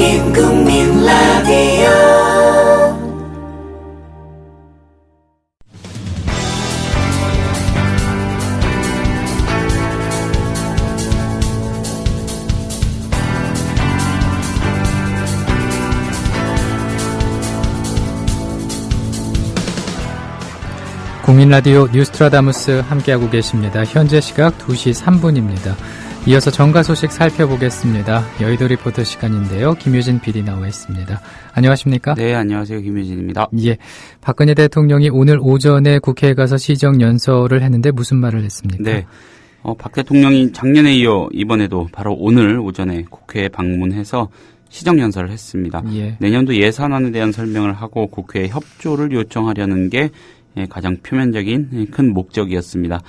김국민 라디오. 국민라디오 뉴스트라다무스 함께하고 계십니다. 현재 시각 2시 3분입니다. 이어서 정가 소식 살펴보겠습니다. 여의도 리포터 시간인데요. 김유진 PD 나와 있습니다. 안녕하십니까? 네, 안녕하세요. 김유진입니다. 예, 박근혜 대통령이 오늘 오전에 국회에 가서 시정연설을 했는데 무슨 말을 했습니까? 네, 박 대통령이 작년에 이어 이번에도 바로 오늘 오전에 국회에 방문해서 시정연설을 했습니다. 예. 내년도 예산안에 대한 설명을 하고 국회에 협조를 요청하려는 게 가장 표면적인 큰 목적이었습니다.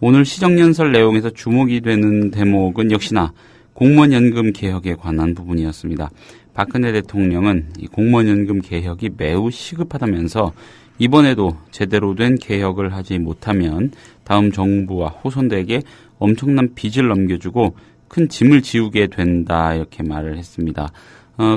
오늘 시정연설 내용에서 주목이 되는 대목은 역시나 공무원연금 개혁에 관한 부분이었습니다. 박근혜 대통령은 이 공무원연금 개혁이 매우 시급하다면서 이번에도 제대로 된 개혁을 하지 못하면 다음 정부와 후손들에게 엄청난 빚을 넘겨주고 큰 짐을 지우게 된다 이렇게 말을 했습니다.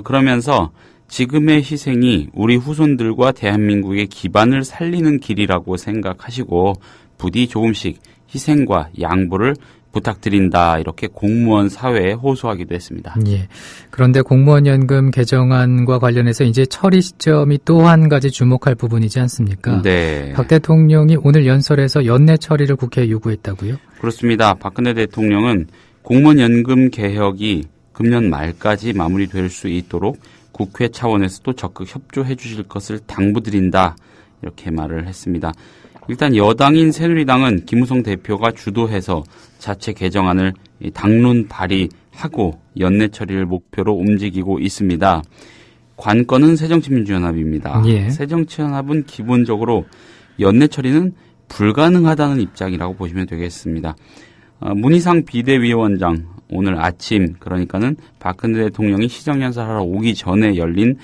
그러면서 지금의 희생이 우리 후손들과 대한민국의 기반을 살리는 길이라고 생각하시고 부디 조금씩 희생과 양보를 부탁드린다 이렇게 공무원 사회에 호소하기도 했습니다. 예. 그런데 공무원연금 개정안과 관련해서 이제 처리 시점이 또 한 가지 주목할 부분이지 않습니까? 네. 박 대통령이 오늘 연설에서 연내 처리를 국회에 요구했다고요? 그렇습니다. 박근혜 대통령은 공무원연금 개혁이 금년 말까지 마무리될 수 있도록 국회 차원에서도 적극 협조해 주실 것을 당부드린다 이렇게 말을 했습니다. 일단 여당인 새누리당은 김무성 대표가 주도해서 자체 개정안을 당론 발의하고 연내 처리를 목표로 움직이고 있습니다. 관건은 새정치민주연합입니다. 예. 새정치연합은 기본적으로 연내 처리는 불가능하다는 입장이라고 보시면 되겠습니다. 문희상 비대위원장 오늘 아침 그러니까는 박근혜 대통령이 시정연설하러 오기 전에 열린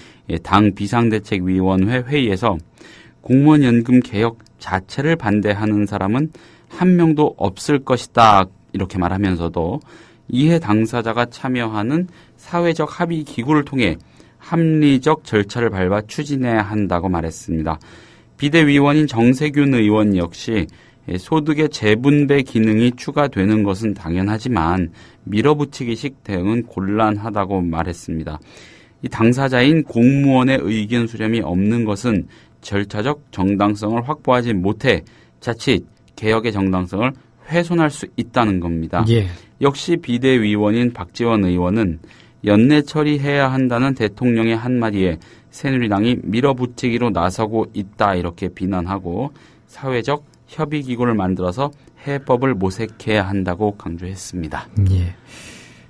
당 비상대책위원회 회의에서 공무원연금 개혁 자체를 반대하는 사람은 한 명도 없을 것이다 이렇게 말하면서도 이해 당사자가 참여하는 사회적 합의 기구를 통해 합리적 절차를 밟아 추진해야 한다고 말했습니다. 비대위원인 정세균 의원 역시 소득의 재분배 기능이 추가되는 것은 당연하지만 밀어붙이기식 대응은 곤란하다고 말했습니다. 이 당사자인 공무원의 의견 수렴이 없는 것은 절차적 정당성을 확보하지 못해 자칫 개혁의 정당성을 훼손할 수 있다는 겁니다. 예. 역시 비대위원인 박지원 의원은 연내 처리해야 한다는 대통령의 한마디에 새누리당이 밀어붙이기로 나서고 있다 이렇게 비난하고 사회적 협의기구를 만들어서 해법을 모색해야 한다고 강조했습니다. 예.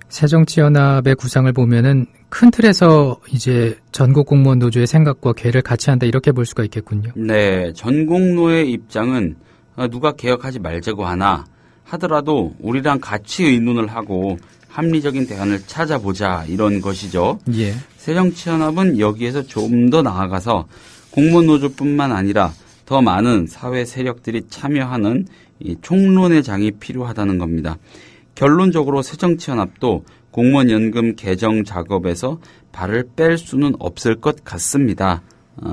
새정치연합의 구상을 보면은 큰 틀에서 이제 전국 공무원 노조의 생각과 궤를 같이 한다 이렇게 볼 수가 있겠군요. 네, 전공노의 입장은 누가 개혁하지 말자고 하더라도 우리랑 같이 의논을 하고 합리적인 대안을 찾아보자 이런 것이죠. 예. 새정치연합은 여기에서 좀 더 나아가서 공무원 노조뿐만 아니라 더 많은 사회 세력들이 참여하는 이 총론의 장이 필요하다는 겁니다. 결론적으로 새정치연합도 공무원연금 개정 작업에서 발을 뺄 수는 없을 것 같습니다.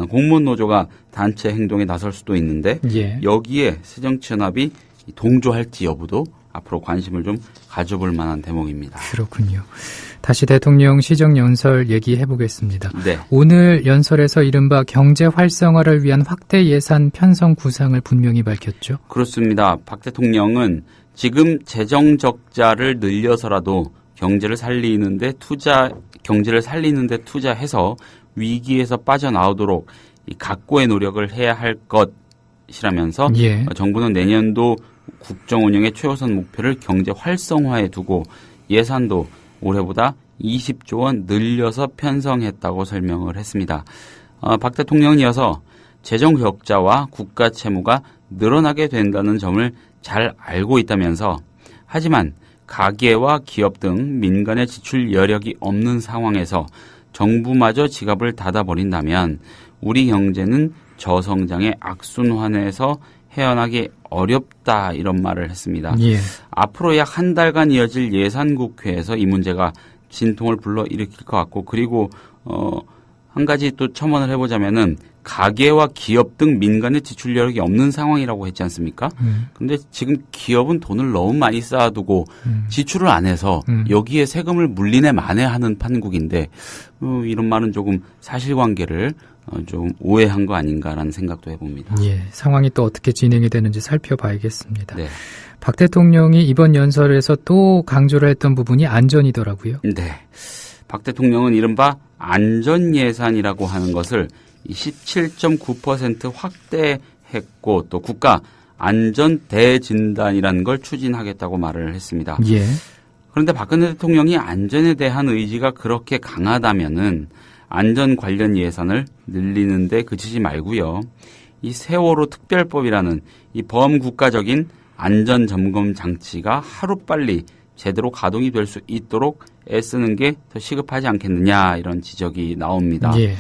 공무원 노조가 단체 행동에 나설 수도 있는데 예. 여기에 새정치연합이 동조할지 여부도 앞으로 관심을 좀 가져볼 만한 대목입니다. 그렇군요. 다시 대통령 시정연설 얘기해 보겠습니다. 네. 오늘 연설에서 이른바 경제 활성화를 위한 확대 예산 편성 구상을 분명히 밝혔죠. 그렇습니다. 박 대통령은 지금 재정 적자를 늘려서라도 경제를 살리는데 투자해서 위기에서 빠져나오도록 이 각고의 노력을 해야 할 것이라면서 예. 정부는 내년도 국정 운영의 최우선 목표를 경제 활성화에 두고 예산도 올해보다 20조 원 늘려서 편성했다고 설명을 했습니다. 박 대통령은 이어서 재정 격자와 국가 채무가 늘어나게 된다는 점을 잘 알고 있다면서 하지만 가계와 기업 등 민간의 지출 여력이 없는 상황에서 정부마저 지갑을 닫아버린다면 우리 경제는 저성장의 악순환에서 헤어나기 어렵다 이런 말을 했습니다. 예. 앞으로 약 한 달간 이어질 예산국회에서 이 문제가 진통을 불러일으킬 것 같고, 그리고 한 가지 또 첨언을 해보자면은 가계와 기업 등 민간의 지출 여력이 없는 상황이라고 했지 않습니까? 근데 지금 기업은 돈을 너무 많이 쌓아두고 지출을 안 해서 여기에 세금을 물리네 마네하는 판국인데 이런 말은 조금 사실관계를 좀 오해한 거 아닌가라는 생각도 해봅니다. 예, 상황이 또 어떻게 진행이 되는지 살펴봐야겠습니다. 네. 박 대통령이 이번 연설에서 또 강조를 했던 부분이 안전이더라고요. 네. 박 대통령은 이른바 안전예산이라고 하는 것을 17.9% 확대했고 또 국가 안전 대진단이라는 걸 추진하겠다고 말을 했습니다. 예. 그런데 박근혜 대통령이 안전에 대한 의지가 그렇게 강하다면은 안전 관련 예산을 늘리는데 그치지 말고요. 이 세월호 특별법이라는 이 범국가적인 안전 점검 장치가 하루빨리 제대로 가동이 될 수 있도록 애쓰는 게 더 시급하지 않겠느냐 이런 지적이 나옵니다. 예.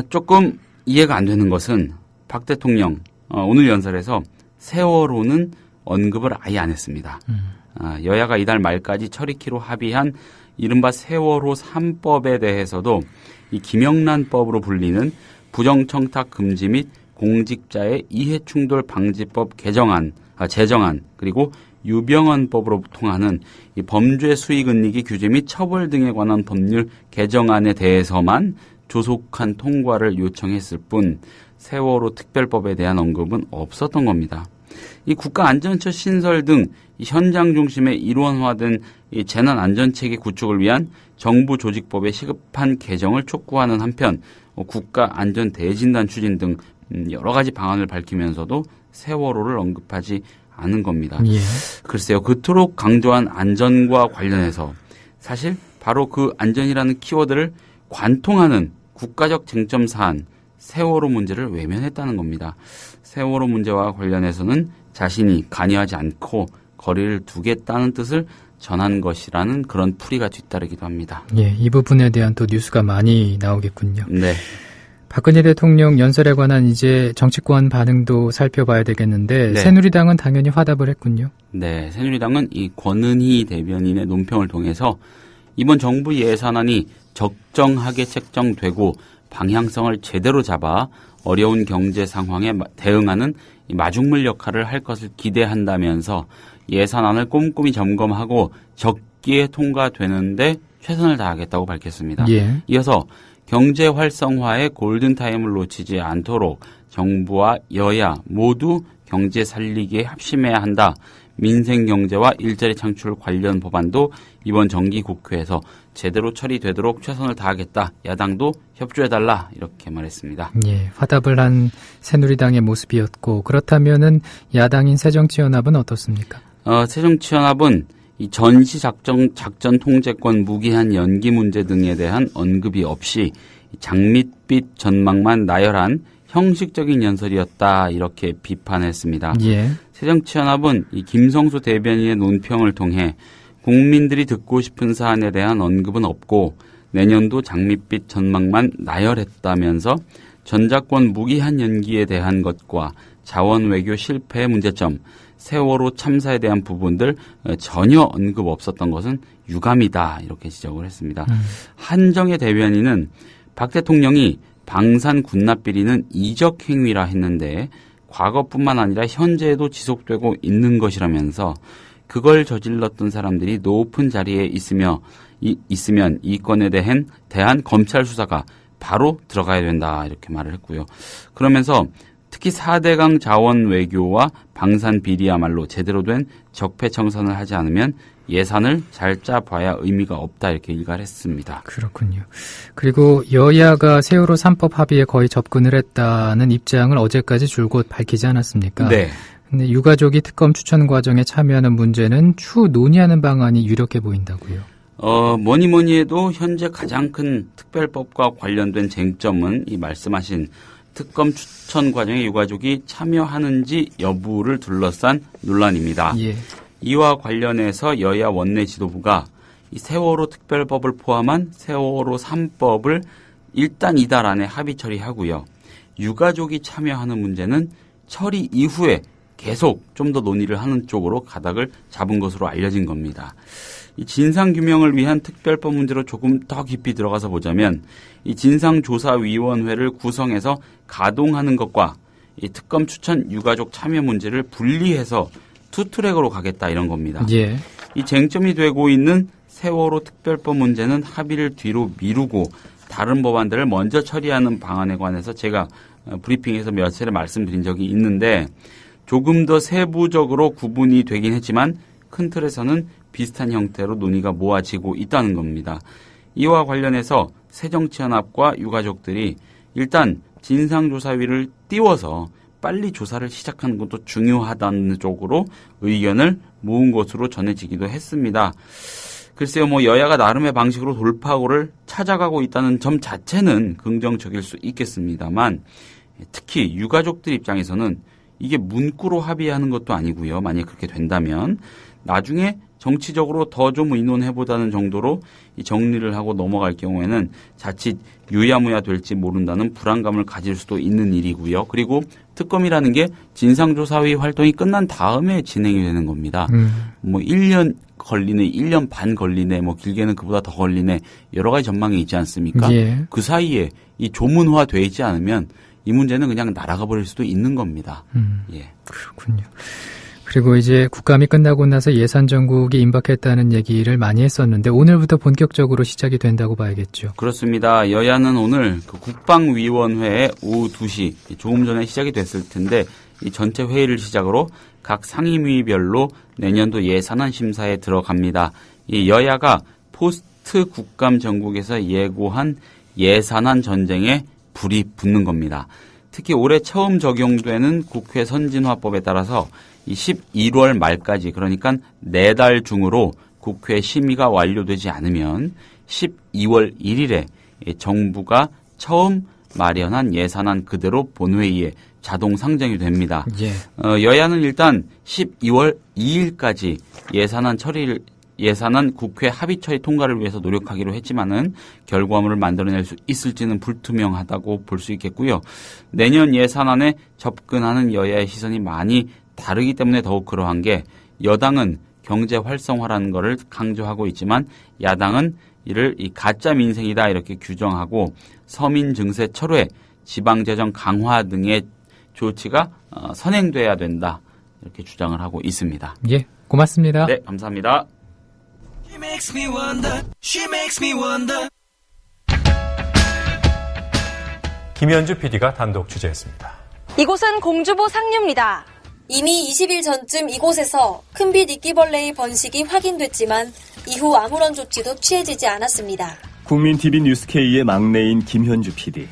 조금 이해가 안 되는 것은 박 대통령 오늘 연설에서 세월호는 언급을 아예 안 했습니다. 여야가 이달 말까지 처리키로 합의한 이른바 세월호 3법에 대해서도 이 김영란법으로 불리는 부정청탁 금지 및 공직자의 이해충돌 방지법 제정안 그리고 유병헌법으로 통하는 이 범죄 수익은닉이 규제 및 처벌 등에 관한 법률 개정안에 대해서만 조속한 통과를 요청했을 뿐 세월호 특별법에 대한 언급은 없었던 겁니다. 이 국가안전처 신설 등 현장 중심에 일원화된 이 재난안전체계 구축을 위한 정부 조직법의 시급한 개정을 촉구하는 한편 국가안전대진단 추진 등 여러 가지 방안을 밝히면서도 세월호를 언급하지 않은 겁니다. 예. 글쎄요. 그토록 강조한 안전과 관련해서 사실 바로 그 안전이라는 키워드를 관통하는 국가적 쟁점 사안 세월호 문제를 외면했다는 겁니다. 세월호 문제와 관련해서는 자신이 관여하지 않고 거리를 두겠다는 뜻을 전한 것이라는 그런 풀이가 뒤따르기도 합니다. 예, 이 부분에 대한 또 뉴스가 많이 나오겠군요. 네. 박근혜 대통령 연설에 관한 이제 정치권 반응도 살펴봐야 되겠는데 네. 새누리당은 당연히 화답을 했군요. 네, 새누리당은 이 권은희 대변인의 논평을 통해서 이번 정부 예산안이 적정하게 책정되고 방향성을 제대로 잡아 어려운 경제 상황에 대응하는 마중물 역할을 할 것을 기대한다면서 예산안을 꼼꼼히 점검하고 적기에 통과되는데 최선을 다하겠다고 밝혔습니다. 예. 이어서 경제 활성화의 골든타임을 놓치지 않도록 정부와 여야 모두 경제 살리기에 합심해야 한다. 민생 경제와 일자리 창출 관련 법안도 이번 정기 국회에서 제대로 처리되도록 최선을 다하겠다. 야당도 협조해달라. 이렇게 말했습니다. 예, 화답을 한 새누리당의 모습이었고 그렇다면은 야당인 새정치연합은 어떻습니까? 새정치연합은 이 전시작전 통제권 무기한 연기 문제 등에 대한 언급이 없이 장밋빛 전망만 나열한 형식적인 연설이었다. 이렇게 비판했습니다. 예. 새정치연합은 이 김성수 대변인의 논평을 통해 국민들이 듣고 싶은 사안에 대한 언급은 없고 내년도 장밋빛 전망만 나열했다면서 전작권 무기한 연기에 대한 것과 자원 외교 실패의 문제점, 세월호 참사에 대한 부분들 전혀 언급 없었던 것은 유감이다. 이렇게 지적을 했습니다. 한정혜 대변인은 박 대통령이 방산 군납 비리는 이적 행위라 했는데 과거뿐만 아니라 현재에도 지속되고 있는 것이라면서 그걸 저질렀던 사람들이 높은 자리에 있으면 이 건에 대한 검찰 수사가 바로 들어가야 된다. 이렇게 말을 했고요. 그러면서 특히 4대강 자원 외교와 방산 비리야말로 제대로 된 적폐청산을 하지 않으면 예산을 잘 짜봐야 의미가 없다. 이렇게 일갈했습니다. 그렇군요. 그리고 여야가 세월호 3법 합의에 거의 접근을 했다는 입장을 어제까지 줄곧 밝히지 않았습니까? 네. 근데 유가족이 특검 추천 과정에 참여하는 문제는 추후 논의하는 방안이 유력해 보인다고요. 뭐니 해도 현재 가장 큰 특별법과 관련된 쟁점은 이 말씀하신 특검 추천 과정에 유가족이 참여하는지 여부를 둘러싼 논란입니다. 예. 이와 관련해서 여야 원내 지도부가 이 세월호 특별법을 포함한 세월호 3법을 일단 이달 안에 합의 처리하고요. 유가족이 참여하는 문제는 처리 이후에 계속 좀 더 논의를 하는 쪽으로 가닥을 잡은 것으로 알려진 겁니다. 이 진상규명을 위한 특별법 문제로 조금 더 깊이 들어가서 보자면 이 진상조사위원회를 구성해서 가동하는 것과 이 특검 추천 유가족 참여 문제를 분리해서 투트랙으로 가겠다 이런 겁니다. 예. 이 쟁점이 되고 있는 세월호 특별법 문제는 합의를 뒤로 미루고 다른 법안들을 먼저 처리하는 방안에 관해서 제가 브리핑에서 몇 차례 말씀드린 적이 있는데 조금 더 세부적으로 구분이 되긴 했지만 큰 틀에서는 비슷한 형태로 논의가 모아지고 있다는 겁니다. 이와 관련해서 새정치연합과 유가족들이 일단 진상조사위를 띄워서 빨리 조사를 시작하는 것도 중요하다는 쪽으로 의견을 모은 것으로 전해지기도 했습니다. 글쎄요, 여야가 나름의 방식으로 돌파구를 찾아가고 있다는 점 자체는 긍정적일 수 있겠습니다만 특히 유가족들 입장에서는 이게 문구로 합의하는 것도 아니고요. 만약 그렇게 된다면 나중에 정치적으로 더 좀 의논해보자는 정도로 이 정리를 하고 넘어갈 경우에는 자칫 유야무야 될지 모른다는 불안감을 가질 수도 있는 일이고요. 그리고 특검이라는 게 진상조사위 활동이 끝난 다음에 진행이 되는 겁니다. 1년 걸리네, 1년 반 걸리네, 길게는 그보다 더 걸리네, 여러 가지 전망이 있지 않습니까? 예. 그 사이에 이 조문화되어 있지 않으면 이 문제는 그냥 날아가 버릴 수도 있는 겁니다. 예. 그렇군요. 그리고 이제 국감이 끝나고 나서 예산 정국이 임박했다는 얘기를 많이 했었는데 오늘부터 본격적으로 시작이 된다고 봐야겠죠. 그렇습니다. 여야는 오늘 그 국방위원회에 오후 2시 조금 전에 시작이 됐을 텐데 이 전체 회의를 시작으로 각 상임위별로 내년도 예산안 심사에 들어갑니다. 이 여야가 포스트 국감 정국에서 예고한 예산안 전쟁에 불이 붙는 겁니다. 특히 올해 처음 적용되는 국회 선진화법에 따라서 이 11월 말까지 그러니까 4달 중으로 국회 심의가 완료되지 않으면 12월 1일에 정부가 처음 마련한 예산안 그대로 본회의에 자동 상정이 됩니다. 예. 여야는 일단 12월 2일까지 예산안 국회 합의 처리 통과를 위해서 노력하기로 했지만은 결과물을 만들어낼 수 있을지는 불투명하다고 볼 수 있겠고요. 내년 예산안에 접근하는 여야의 시선이 많이 다르기 때문에 더욱 그러한 게 여당은 경제 활성화라는 것을 강조하고 있지만 야당은 이를 이 가짜 민생이다 이렇게 규정하고 서민 증세 철회, 지방재정 강화 등의 조치가 선행돼야 된다 이렇게 주장을 하고 있습니다. 예, 고맙습니다. 네, 감사합니다. 김현주 PD가 단독 취재했습니다. 이곳은 공주보 상류입니다. 이미 20일 전쯤 이곳에서 큰빛 이끼벌레의 번식이 확인됐지만 이후 아무런 조치도 취해지지 않았습니다. 국민TV 뉴스K의 막내인 김현주 PD.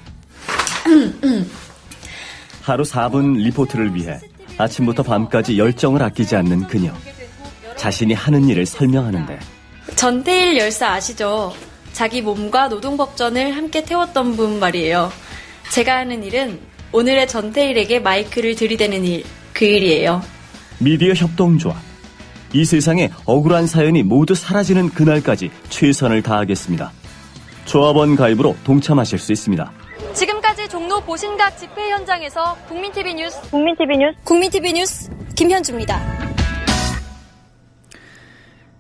하루 4분 리포트를 위해 아침부터 밤까지 열정을 아끼지 않는 그녀. 자신이 하는 일을 설명하는데. 전태일 열사 아시죠? 자기 몸과 노동법전을 함께 태웠던 분 말이에요. 제가 하는 일은 오늘의 전태일에게 마이크를 들이대는 일, 그 일이에요. 미디어 협동조합. 이 세상에 억울한 사연이 모두 사라지는 그날까지 최선을 다하겠습니다. 조합원 가입으로 동참하실 수 있습니다. 지금까지 종로 보신각 집회 현장에서 국민TV 뉴스 김현주입니다.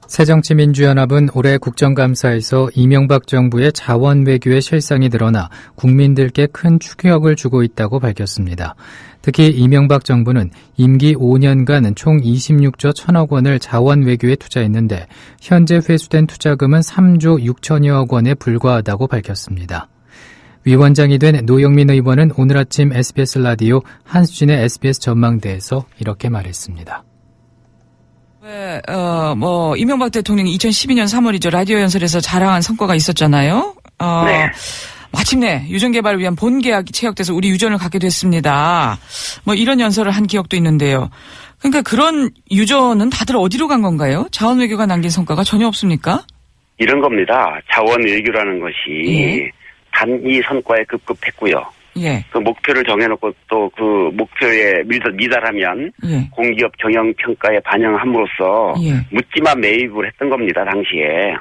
새정치민주연합은 올해 국정감사에서 이명박 정부의 자원 외교의 실상이 드러나 국민들께 큰 충격을 주고 있다고 밝혔습니다. 특히 이명박 정부는 임기 5년간 총 26조 1천억 원을 자원 외교에 투자했는데 현재 회수된 투자금은 3조 6천여억 원에 불과하다고 밝혔습니다. 위원장이 된 노영민 의원은 오늘 아침 SBS 라디오 한수진의 SBS 전망대에서 이렇게 말했습니다. 이명박 대통령이 2012년 3월이죠. 라디오 연설에서 자랑한 성과가 있었잖아요. 네. 마침내 유전 개발을 위한 본 계약이 체결돼서 우리 유전을 갖게 됐습니다. 이런 연설을 한 기억도 있는데요. 그러니까 그런 유전은 다들 어디로 간 건가요? 자원 외교가 남긴 성과가 전혀 없습니까? 이런 겁니다. 자원 외교라는 것이 단기 성과에 급급했고요. 예. 그 목표를 정해놓고 또 그 목표에 미달하면 공기업 경영평가에 반영함으로써 묻지마 매입을 했던 겁니다. 당시에.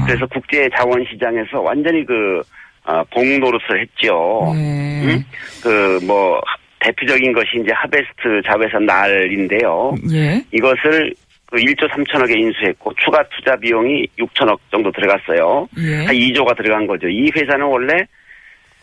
그래서 국제 자원시장에서 완전히 봉 노릇을 했죠. 대표적인 것이 이제 하베스트 자회사 날인데요. 예. 이것을 그 1조 3천억에 인수했고 추가 투자 비용이 6천억 정도 들어갔어요. 예. 한 2조가 들어간 거죠. 이 회사는 원래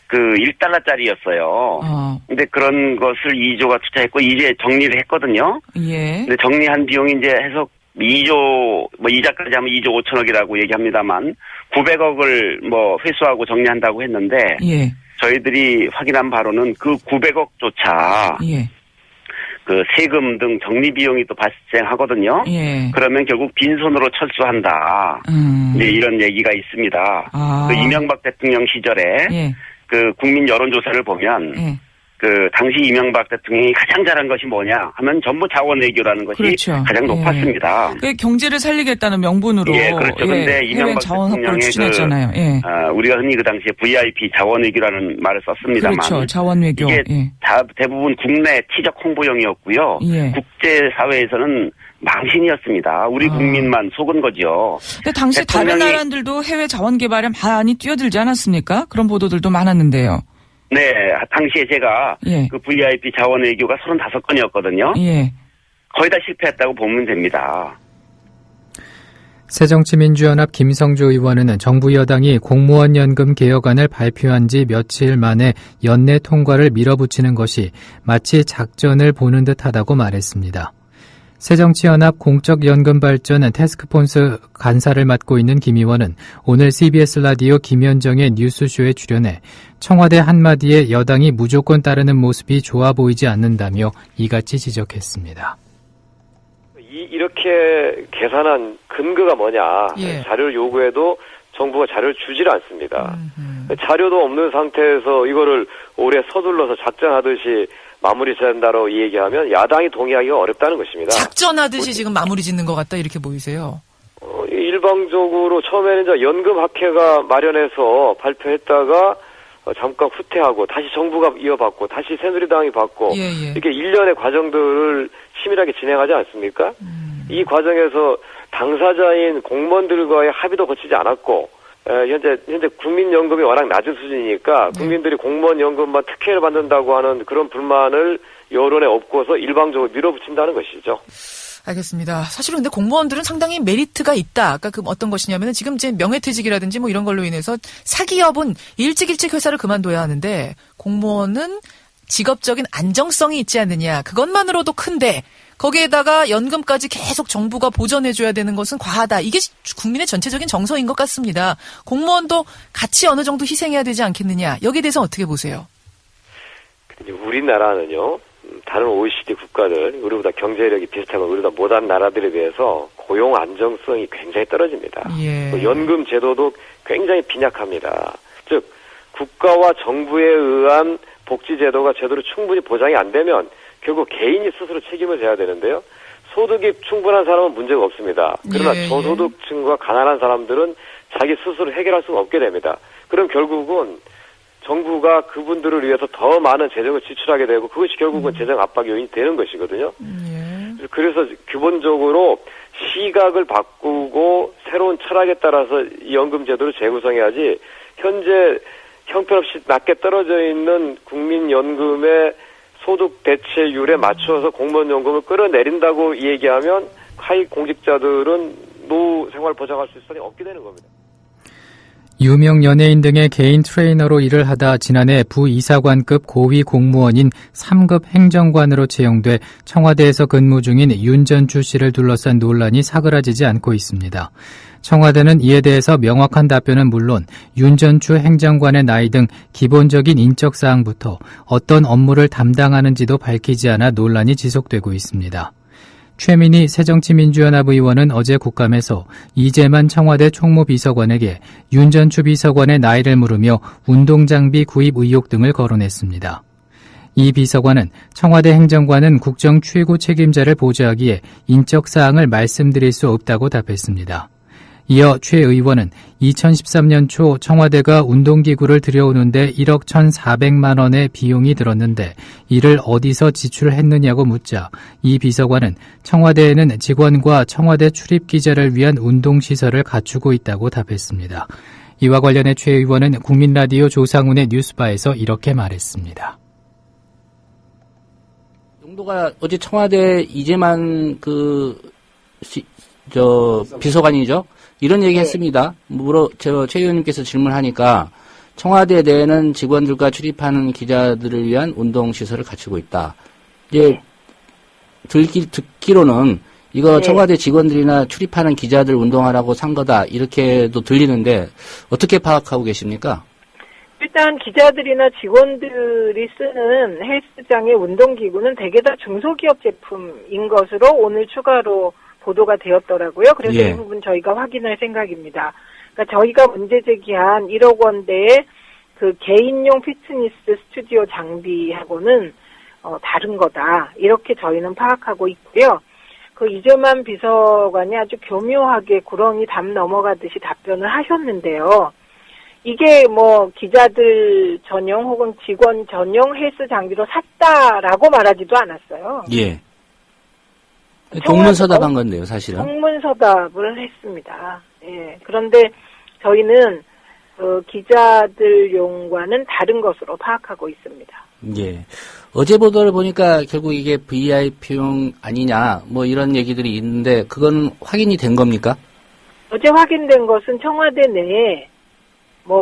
그 1달러짜리였어요. 근데 그런 것을 2조가 투자했고 이제 정리를 했거든요. 예. 근데 정리한 비용이 이제 해서 2조 뭐 이자까지 하면 2조 5천억이라고 얘기합니다만 900억을 뭐 회수하고 정리한다고 했는데 예. 저희들이 확인한 바로는 그 900억조차 예. 그 세금 등 정리 비용이 또 발생하거든요. 예. 그러면 결국 빈손으로 철수한다. 이제 이런 얘기가 있습니다. 그 이명박 대통령 시절에 예. 그 국민 여론조사를 보면 예. 그 당시 이명박 대통령이 가장 잘한 것이 뭐냐 하면 전부 자원 외교라는 것이 그렇죠. 가장 높았습니다. 그 경제를 살리겠다는 명분으로 예, 그렇죠. 근데 이명박 자원 확보를 대통령의 추진했잖아요. 예. 우리가 흔히 그 당시에 VIP 자원 외교라는 말을 썼습니다만 그렇죠. 자원 외교. 이게 예. 대부분 국내 티적 홍보용이었고요. 예. 국제 사회에서는 망신이었습니다. 우리 국민만 속은 거죠. 근데 당시 다른 나라들도 해외 자원 개발에 많이 뛰어들지 않았습니까? 그런 보도들도 많았는데요. 네, 당시에 제가 예. 그 VIP 자원 외교가 35건이었거든요. 예. 거의 다 실패했다고 보면 됩니다. 새정치민주연합 김성주 의원은 정부 여당이 공무원 연금 개혁안을 발표한 지 며칠 만에 연내 통과를 밀어붙이는 것이 마치 작전을 보는 듯하다고 말했습니다. 새정치연합 공적연금발전 태스크폰스 간사를 맡고 있는 김 의원은 오늘 CBS 라디오 김현정의 뉴스쇼에 출연해 청와대 한마디에 여당이 무조건 따르는 모습이 좋아 보이지 않는다며 이같이 지적했습니다. 이렇게 계산한 근거가 뭐냐. 예. 자료를 요구해도 정부가 자료를 주지를 않습니다. 자료도 없는 상태에서 이거를 오래 서둘러서 작전하듯이 마무리 짓는다고 얘기하면 야당이 동의하기가 어렵다는 것입니다. 작전하듯이 지금 마무리 짓는 것 같다 이렇게 보이세요? 일방적으로 처음에는 이제 연금학회가 마련해서 발표했다가 잠깐 후퇴하고 다시 정부가 이어받고 다시 새누리당이 받고 이렇게 일련의 과정들을 치밀하게 진행하지 않습니까? 이 과정에서 당사자인 공무원들과의 합의도 거치지 않았고 현재 국민연금이 워낙 낮은 수준이니까 국민들이 공무원 연금만 특혜를 받는다고 하는 그런 불만을 여론에 업고서 일방적으로 밀어붙인다는 것이죠. 알겠습니다. 사실은 근데 공무원들은 상당히 메리트가 있다. 아까 그 어떤 것이냐면은 지금 이제 명예퇴직이라든지 뭐 이런 걸로 인해서 사기업은 일찍 회사를 그만둬야 하는데 공무원은 직업적인 안정성이 있지 않느냐. 그것만으로도 큰데 거기에다가 연금까지 계속 정부가 보전해줘야 되는 것은 과하다. 이게 국민의 전체적인 정서인 것 같습니다. 공무원도 같이 어느 정도 희생해야 되지 않겠느냐. 여기에 대해서 어떻게 보세요? 우리나라는요. 다른 OECD 국가들, 우리보다 경제력이 비슷하고 우리보다 못한 나라들에 비해서 고용 안정성이 굉장히 떨어집니다. 예. 연금 제도도 굉장히 빈약합니다. 즉 국가와 정부에 의한 복지 제도가 제대로 충분히 보장이 안 되면 결국 개인이 스스로 책임을 져야 되는데요. 소득이 충분한 사람은 문제가 없습니다. 그러나 저소득층과 가난한 사람들은 자기 스스로 해결할 수가 없게 됩니다. 그럼 결국은 정부가 그분들을 위해서 더 많은 재정을 지출하게 되고 그것이 결국은 재정 압박 요인이 되는 것이거든요. 그래서 기본적으로 시각을 바꾸고 새로운 철학에 따라서 이 연금 제도를 재구성해야지 현재 형편없이 낮게 떨어져 있는 국민연금의 소득 대체율에 맞춰서 공무원연금을 끌어내린다고 얘기하면 하위 공직자들은 노후 생활 보장할 수 있으니 없게 되는 겁니다. 유명 연예인 등의 개인 트레이너로 일을 하다 지난해 부이사관급 고위 공무원인 3급 행정관으로 채용돼 청와대에서 근무 중인 윤전추 씨를 둘러싼 논란이 사그라지지 않고 있습니다. 청와대는 이에 대해서 명확한 답변은 물론 윤전추 행정관의 나이 등 기본적인 인적 사항부터 어떤 업무를 담당하는지도 밝히지 않아 논란이 지속되고 있습니다. 최민희 새정치민주연합 의원은 어제 국감에서 이재만 청와대 총무비서관에게 윤전추 비서관의 나이를 물으며 운동장비 구입 의혹 등을 거론했습니다. 이 비서관은 청와대 행정관은 국정 최고 책임자를 보좌하기에 인적 사항을 말씀드릴 수 없다고 답했습니다. 이어 최 의원은 2013년 초 청와대가 운동기구를 들여오는데 1억 1,400만 원의 비용이 들었는데 이를 어디서 지출했느냐고 묻자 이 비서관은 청와대에는 직원과 청와대 출입기자를 위한 운동시설을 갖추고 있다고 답했습니다. 이와 관련해 최 의원은 국민라디오 조상훈의 뉴스바에서 이렇게 말했습니다. 정도가 어제 청와대 이재만 비서관이죠. 이런 얘기 했습니다. 최 의원님께서 질문하니까 청와대 내에는 직원들과 출입하는 기자들을 위한 운동시설을 갖추고 있다. 이제 듣기로는 이거 청와대 직원들이나 출입하는 기자들 운동하라고 산 거다. 이렇게도 들리는데 어떻게 파악하고 계십니까? 일단 기자들이나 직원들이 쓰는 헬스장의 운동기구는 대개 다 중소기업 제품인 것으로 오늘 추가로 보도가 되었더라고요. 그래서 이 부분 저희가 확인할 생각입니다. 그러니까 저희가 문제 제기한 1억 원대의 그 개인용 피트니스 스튜디오 장비하고는 다른 거다. 이렇게 저희는 파악하고 있고요. 그 이재만 비서관이 아주 교묘하게 구렁이 담 넘어가듯이 답변을 하셨는데요. 이게 기자들 전용 혹은 직원 전용 헬스 장비로 샀다라고 말하지도 않았어요. 예. 동문서답한 건데요, 사실은. 동문서답을 했습니다. 예. 그런데 저희는 기자들용과는 다른 것으로 파악하고 있습니다. 예. 어제 보도를 보니까 결국 이게 VIP용 아니냐, 이런 얘기들이 있는데, 그건 확인이 된 겁니까? 어제 확인된 것은 청와대 내에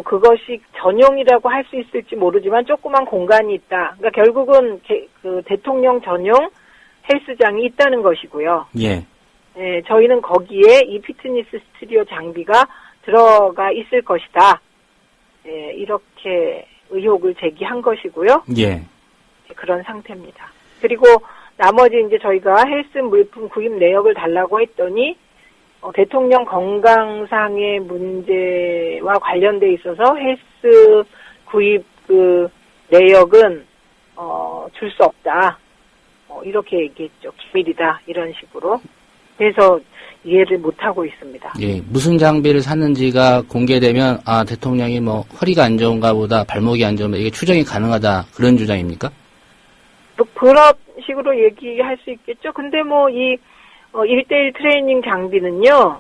그것이 전용이라고 할 수 있을지 모르지만 조그만 공간이 있다. 그러니까 결국은 그 대통령 전용 헬스장이 있다는 것이고요. 예. 예, 저희는 거기에 이 피트니스 스튜디오 장비가 들어가 있을 것이다. 예, 이렇게 의혹을 제기한 것이고요. 예. 그런 상태입니다. 그리고 나머지 이제 저희가 헬스 물품 구입 내역을 달라고 했더니 대통령 건강상의 문제와 관련돼 있어서 헬스 구입 내역은 줄 수 없다. 이렇게 얘기했죠. 기밀이다. 이런 식으로. 그래서 이해를 못하고 있습니다. 예, 무슨 장비를 샀는지가 공개되면 대통령이 허리가 안 좋은가 보다, 발목이 안 좋은가, 이게 추정이 가능하다, 그런 주장입니까? 그런 식으로 얘기할 수 있겠죠. 근데 이 1대1 트레이닝 장비는요,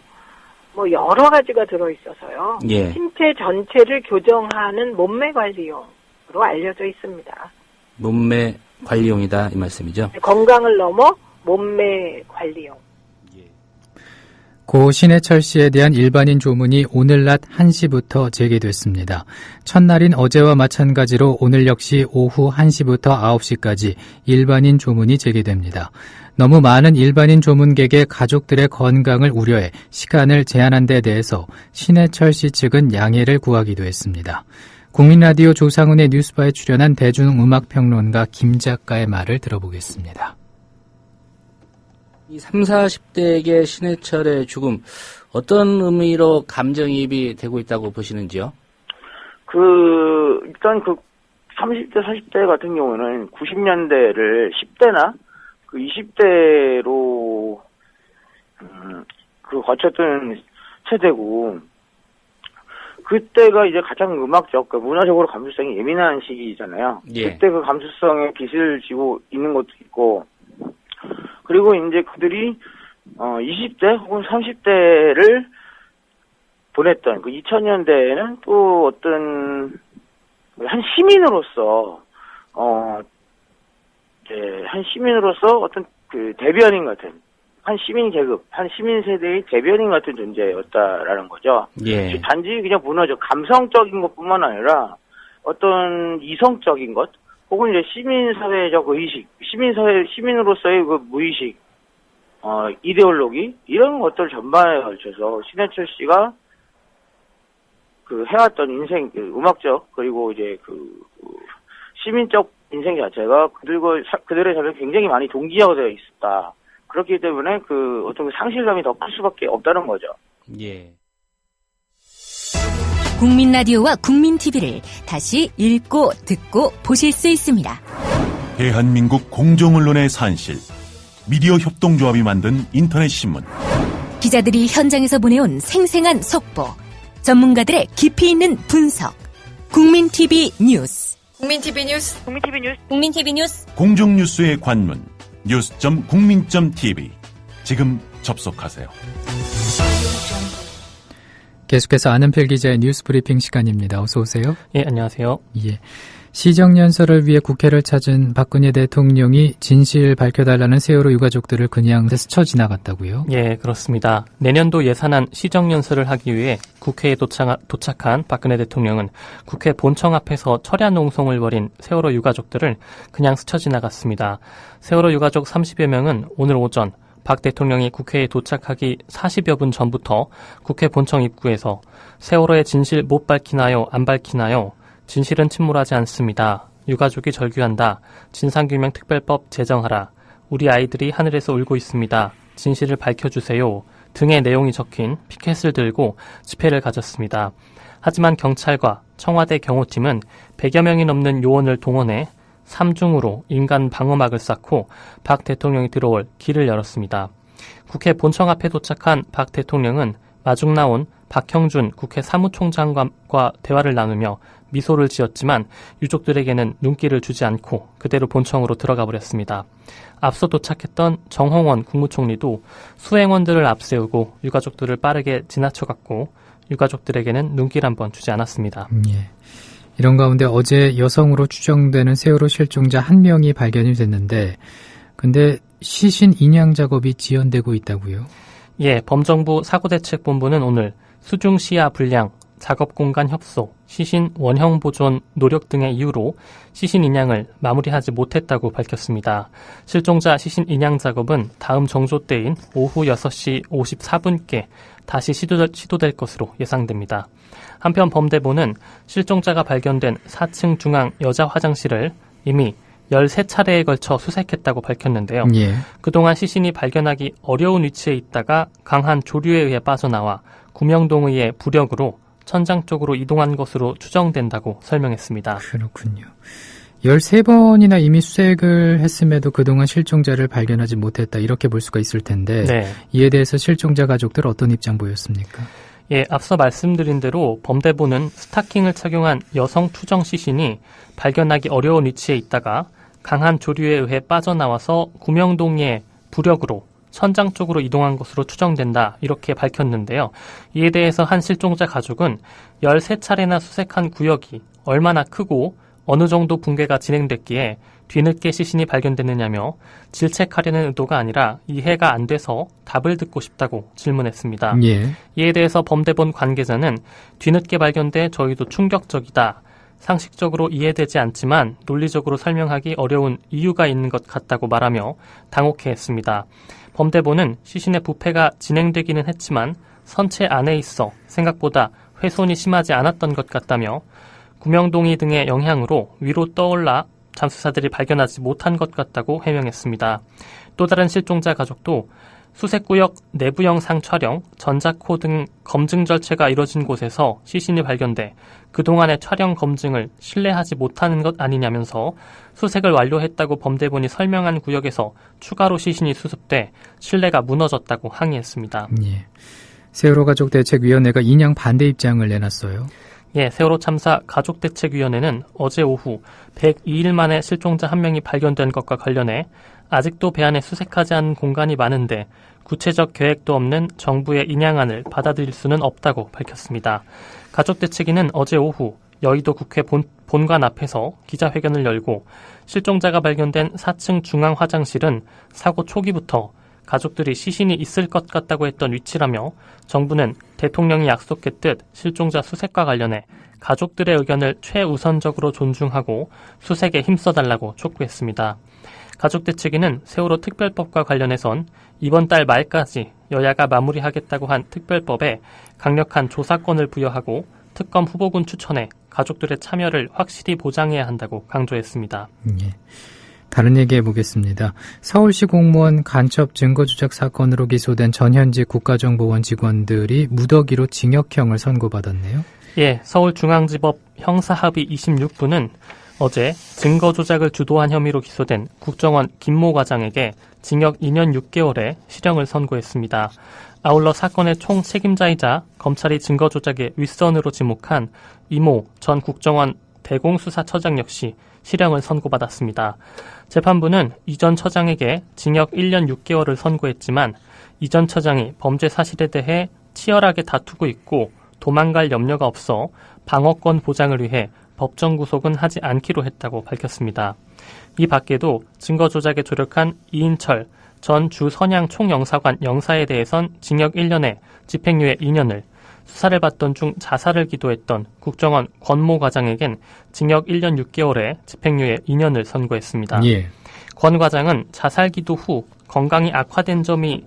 여러 가지가 들어있어서요. 예. 신체 전체를 교정하는 몸매 관리용으로 알려져 있습니다. 몸매 관리용이다, 이 말씀이죠? 건강을 넘어 몸매 관리용. 고 신해철 씨에 대한 일반인 조문이 오늘 낮 1시부터 재개됐습니다. 첫날인 어제와 마찬가지로 오늘 역시 오후 1시부터 9시까지 일반인 조문이 재개됩니다. 너무 많은 일반인 조문객의 가족들의 건강을 우려해 시간을 제한한 데 대해서 신해철 씨 측은 양해를 구하기도 했습니다. 국민라디오 조상훈의 뉴스바에 출연한 대중음악평론가 김 작가의 말을 들어보겠습니다. 이 30, 40대에게 신해철의 죽음, 어떤 의미로 감정이입이 되고 있다고 보시는지요? 일단 30대, 40대 같은 경우는 90년대를 10대나 20대로, 거쳤던 세대고, 그때가 이제 가장 음악적, 문화적으로 감수성이 예민한 시기잖아요. 예. 그때 그 감수성에 빚을 지고 있는 것도 있고, 그리고 이제 그들이 20대 혹은 30대를 보냈던 2000년대에는 또 어떤 한 시민으로서 어떤 대변인 같은 한 시민 계급, 한 시민 세대의 대변인 같은 존재였다라는 거죠. 예. 단지 그냥 문화적 감성적인 것뿐만 아니라 어떤 이성적인 것, 혹은 이제 시민사회적 의식, 시민으로서의 무의식, 이데올로기, 이런 것들 전반에 걸쳐서 신해철 씨가 해왔던 인생, 음악적, 그리고 이제 시민적 인생 자체가 그들의 삶에 굉장히 많이 동기화되어 있었다. 그렇기 때문에 어떤 상실감이 더 클 수밖에 없다는 거죠. 예. 국민 라디오와 국민 TV를 다시 읽고 듣고 보실 수 있습니다. 대한민국 공정언론의 산실, 미디어 협동조합이 만든 인터넷 신문. 기자들이 현장에서 보내온 생생한 속보, 전문가들의 깊이 있는 분석. 국민 TV 뉴스. 국민 TV 뉴스. 국민 TV 뉴스. 국민 TV 뉴스. 공정뉴스의 관문 news.국민.tv. 지금 접속하세요. 계속해서 아는필 기자의 뉴스 브리핑 시간입니다. 어서 오세요. 예, 안녕하세요. 예. 시정연설을 위해 국회를 찾은 박근혜 대통령이 진실 밝혀달라는 세월호 유가족들을 그냥 스쳐 지나갔다고요? 예, 그렇습니다. 내년도 예산안 시정연설을 하기 위해 국회에 도착한 박근혜 대통령은 국회 본청 앞에서 철야 농성을 벌인 세월호 유가족들을 그냥 스쳐 지나갔습니다. 세월호 유가족 30여 명은 오늘 오전 박 대통령이 국회에 도착하기 40여 분 전부터 국회 본청 입구에서 세월호의 진실 못 밝히나요? 안 밝히나요? 진실은 침몰하지 않습니다. 유가족이 절규한다. 진상규명특별법 제정하라. 우리 아이들이 하늘에서 울고 있습니다. 진실을 밝혀주세요. 등의 내용이 적힌 피켓을 들고 집회를 가졌습니다. 하지만 경찰과 청와대 경호팀은 100여 명이 넘는 요원을 동원해 3중으로 인간 방어막을 쌓고 박 대통령이 들어올 길을 열었습니다. 국회 본청 앞에 도착한 박 대통령은 마중 나온 박형준 국회 사무총장과 대화를 나누며 미소를 지었지만 유족들에게는 눈길을 주지 않고 그대로 본청으로 들어가 버렸습니다. 앞서 도착했던 정홍원 국무총리도 수행원들을 앞세우고 유가족들을 빠르게 지나쳐갔고 유가족들에게는 눈길 한번 주지 않았습니다. 예. 이런 가운데 어제 여성으로 추정되는 세월호 실종자 1명이 발견이 됐는데 근데 시신 인양 작업이 지연되고 있다고요? 예, 범정부 사고대책본부는 오늘 수중 시야 불량, 작업 공간 협소, 시신 원형 보존 노력 등의 이유로 시신 인양을 마무리하지 못했다고 밝혔습니다. 실종자 시신 인양 작업은 다음 정조 때인 오후 6시 54분께 다시 시도될 것으로 예상됩니다. 한편 범대본은 실종자가 발견된 4층 중앙 여자 화장실을 이미 13차례에 걸쳐 수색했다고 밝혔는데요. 예. 그동안 시신이 발견하기 어려운 위치에 있다가 강한 조류에 의해 빠져나와 구명동의의 부력으로 천장 쪽으로 이동한 것으로 추정된다고 설명했습니다. 그렇군요. 13번이나 이미 수색을 했음에도 그동안 실종자를 발견하지 못했다 이렇게 볼 수가 있을 텐데 네. 이에 대해서 실종자 가족들 어떤 입장 보였습니까? 예, 앞서 말씀드린 대로 범대본은 스타킹을 착용한 여성 투정 시신이 발견하기 어려운 위치에 있다가 강한 조류에 의해 빠져나와서 구명동의 부력으로 천장 쪽으로 이동한 것으로 추정된다 이렇게 밝혔는데요. 이에 대해서 한 실종자 가족은 13차례나 수색한 구역이 얼마나 크고 어느 정도 붕괴가 진행됐기에 뒤늦게 시신이 발견됐느냐며 질책하려는 의도가 아니라 이해가 안 돼서 답을 듣고 싶다고 질문했습니다. 예. 이에 대해서 범대본 관계자는 뒤늦게 발견돼 저희도 충격적이다. 상식적으로 이해되지 않지만 논리적으로 설명하기 어려운 이유가 있는 것 같다고 말하며 당혹해했습니다. 범대본은 시신의 부패가 진행되기는 했지만 선체 안에 있어 생각보다 훼손이 심하지 않았던 것 같다며 구명동의 등의 영향으로 위로 떠올라 잠수사들이 발견하지 못한 것 같다고 해명했습니다. 또 다른 실종자 가족도 수색구역 내부 영상 촬영, 전자코 등 검증 절차가 이뤄진 곳에서 시신이 발견돼 그동안의 촬영 검증을 신뢰하지 못하는 것 아니냐면서 수색을 완료했다고 범대본이 설명한 구역에서 추가로 시신이 수습돼 신뢰가 무너졌다고 항의했습니다. 예. 세월호 가족대책위원회가 인양 반대 입장을 내놨어요. 예, 세월호 참사 가족대책위원회는 어제 오후 102일 만에 실종자 1명이 발견된 것과 관련해 아직도 배 안에 수색하지 않은 공간이 많은데 구체적 계획도 없는 정부의 인양안을 받아들일 수는 없다고 밝혔습니다. 가족대책위는 어제 오후 여의도 국회 본관 앞에서 기자회견을 열고 실종자가 발견된 4층 중앙 화장실은 사고 초기부터 가족들이 시신이 있을 것 같다고 했던 위치라며 정부는 대통령이 약속했듯 실종자 수색과 관련해 가족들의 의견을 최우선적으로 존중하고 수색에 힘써달라고 촉구했습니다. 가족대책위는 세월호 특별법과 관련해선 이번 달 말까지 여야가 마무리하겠다고 한 특별법에 강력한 조사권을 부여하고 특검 후보군 추천에 가족들의 참여를 확실히 보장해야 한다고 강조했습니다. 예. 다른 얘기 해보겠습니다. 서울시 공무원 간첩 증거조작 사건으로 기소된 전현직 국가정보원 직원들이 무더기로 징역형을 선고받았네요. 예, 서울중앙지법 형사합의 26부는 어제 증거조작을 주도한 혐의로 기소된 국정원 김모 과장에게 징역 2년 6개월의 실형을 선고했습니다. 아울러 사건의 총 책임자이자 검찰이 증거조작의 윗선으로 지목한 이모 전 국정원 대공수사처장 역시 실형을 선고받았습니다. 재판부는 이 전 처장에게 징역 1년 6개월을 선고했지만 이 전 처장이 범죄 사실에 대해 치열하게 다투고 있고 도망갈 염려가 없어 방어권 보장을 위해 법정 구속은 하지 않기로 했다고 밝혔습니다. 이 밖에도 증거 조작에 조력한 이인철 전 주선양 총영사관 영사에 대해선 징역 1년에 집행유예 2년을, 수사를 받던 중 자살을 기도했던 국정원 권모 과장에겐 징역 1년 6개월에 집행유예 2년을 선고했습니다. 예. 권 과장은 자살 기도 후 건강이 악화된 점이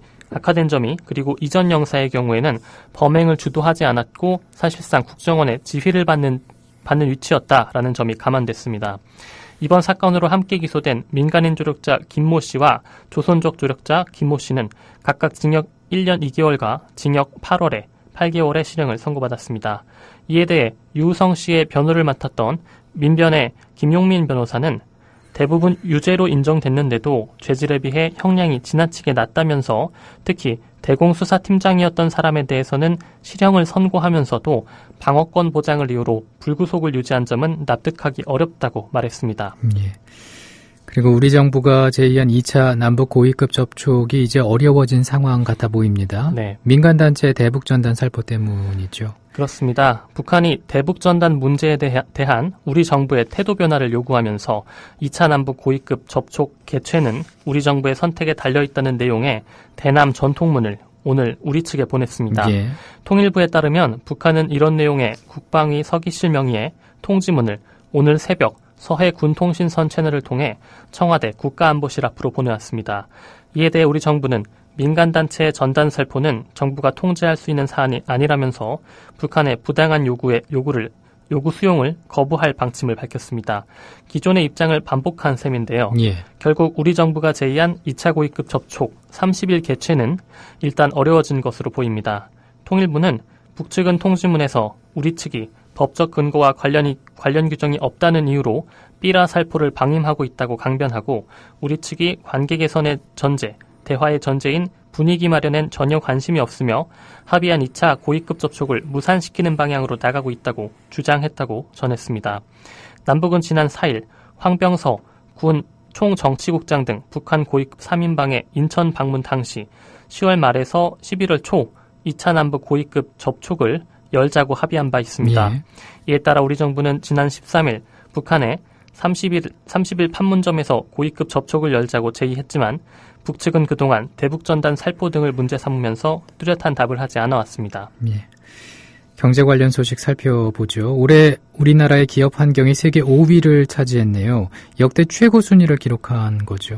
그리고 이전 영사의 경우에는 범행을 주도하지 않았고 사실상 국정원의 지휘를 받는 위치였다라는 점이 감안됐습니다. 이번 사건으로 함께 기소된 민간인 조력자 김모 씨와 조선족 조력자 김모 씨는 각각 징역 1년 2개월과 징역 8개월의 실형을 선고받았습니다. 이에 대해 유우성 씨의 변호를 맡았던 민변의 김용민 변호사는 대부분 유죄로 인정됐는데도 죄질에 비해 형량이 지나치게 낮다면서 특히 대공수사팀장이었던 사람에 대해서는 실형을 선고하면서도 방어권 보장을 이유로 불구속을 유지한 점은 납득하기 어렵다고 말했습니다. 예. 그리고 우리 정부가 제의한 2차 남북 고위급 접촉이 이제 어려워진 상황 같아 보입니다. 네. 민간단체 대북전단 살포 때문이죠. 그렇습니다. 북한이 대북전단 문제에 대한 우리 정부의 태도 변화를 요구하면서 2차 남북 고위급 접촉 개최는 우리 정부의 선택에 달려있다는 내용의 대남 전통문을 오늘 우리 측에 보냈습니다. 예. 통일부에 따르면 북한은 이런 내용의 국방위 서기실 명의의 통지문을 오늘 새벽 서해 군통신선 채널을 통해 청와대 국가안보실 앞으로 보내왔습니다. 이에 대해 우리 정부는 민간단체의 전단 살포는 정부가 통제할 수 있는 사안이 아니라면서 북한의 부당한 요구 수용을 거부할 방침을 밝혔습니다. 기존의 입장을 반복한 셈인데요. 예. 결국 우리 정부가 제의한 2차 고위급 접촉 30일 개최는 일단 어려워진 것으로 보입니다. 통일부는 북측은 통지문에서 우리 측이 법적 근거와 관련 규정이 없다는 이유로 삐라 살포를 방임하고 있다고 강변하고 우리 측이 관계 개선의 전제, 대화의 전제인 분위기 마련엔 전혀 관심이 없으며 합의한 2차 고위급 접촉을 무산시키는 방향으로 나가고 있다고 주장했다고 전했습니다. 남북은 지난 4일 황병서 군 총정치국장 등 북한 고위급 3인방의 인천 방문 당시 10월 말에서 11월 초 2차 남북 고위급 접촉을 열자고 합의한 바 있습니다. 예. 이에 따라 우리 정부는 지난 13일 북한에 30일 판문점에서 고위급 접촉을 열자고 제의했지만 북측은 그동안 대북전단 살포 등을 문제 삼으면서 뚜렷한 답을 하지 않아왔습니다. 예. 경제 관련 소식 살펴보죠. 올해 우리나라의 기업 환경이 세계 5위를 차지했네요. 역대 최고 순위를 기록한 거죠.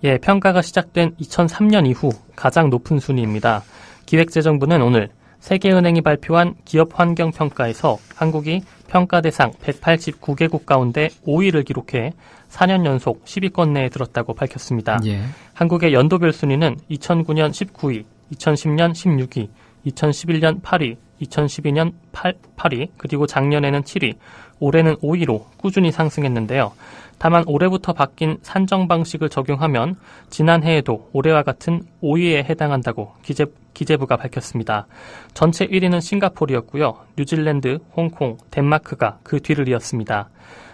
예, 평가가 시작된 2003년 이후 가장 높은 순위입니다. 기획재정부는 오늘 세계은행이 발표한 기업환경평가에서 한국이 평가 대상 189개국 가운데 5위를 기록해 4년 연속 10위권 내에 들었다고 밝혔습니다. 예. 한국의 연도별 순위는 2009년 19위, 2010년 16위, 2011년 8위, 2012년 8위, 그리고 작년에는 7위, 올해는 5위로 꾸준히 상승했는데요. 다만 올해부터 바뀐 산정 방식을 적용하면 지난해에도 올해와 같은 5위에 해당한다고 기재부가 밝혔습니다. 전체 1위는 싱가포르였고요. 뉴질랜드, 홍콩, 덴마크가 그 뒤를 이었습니다.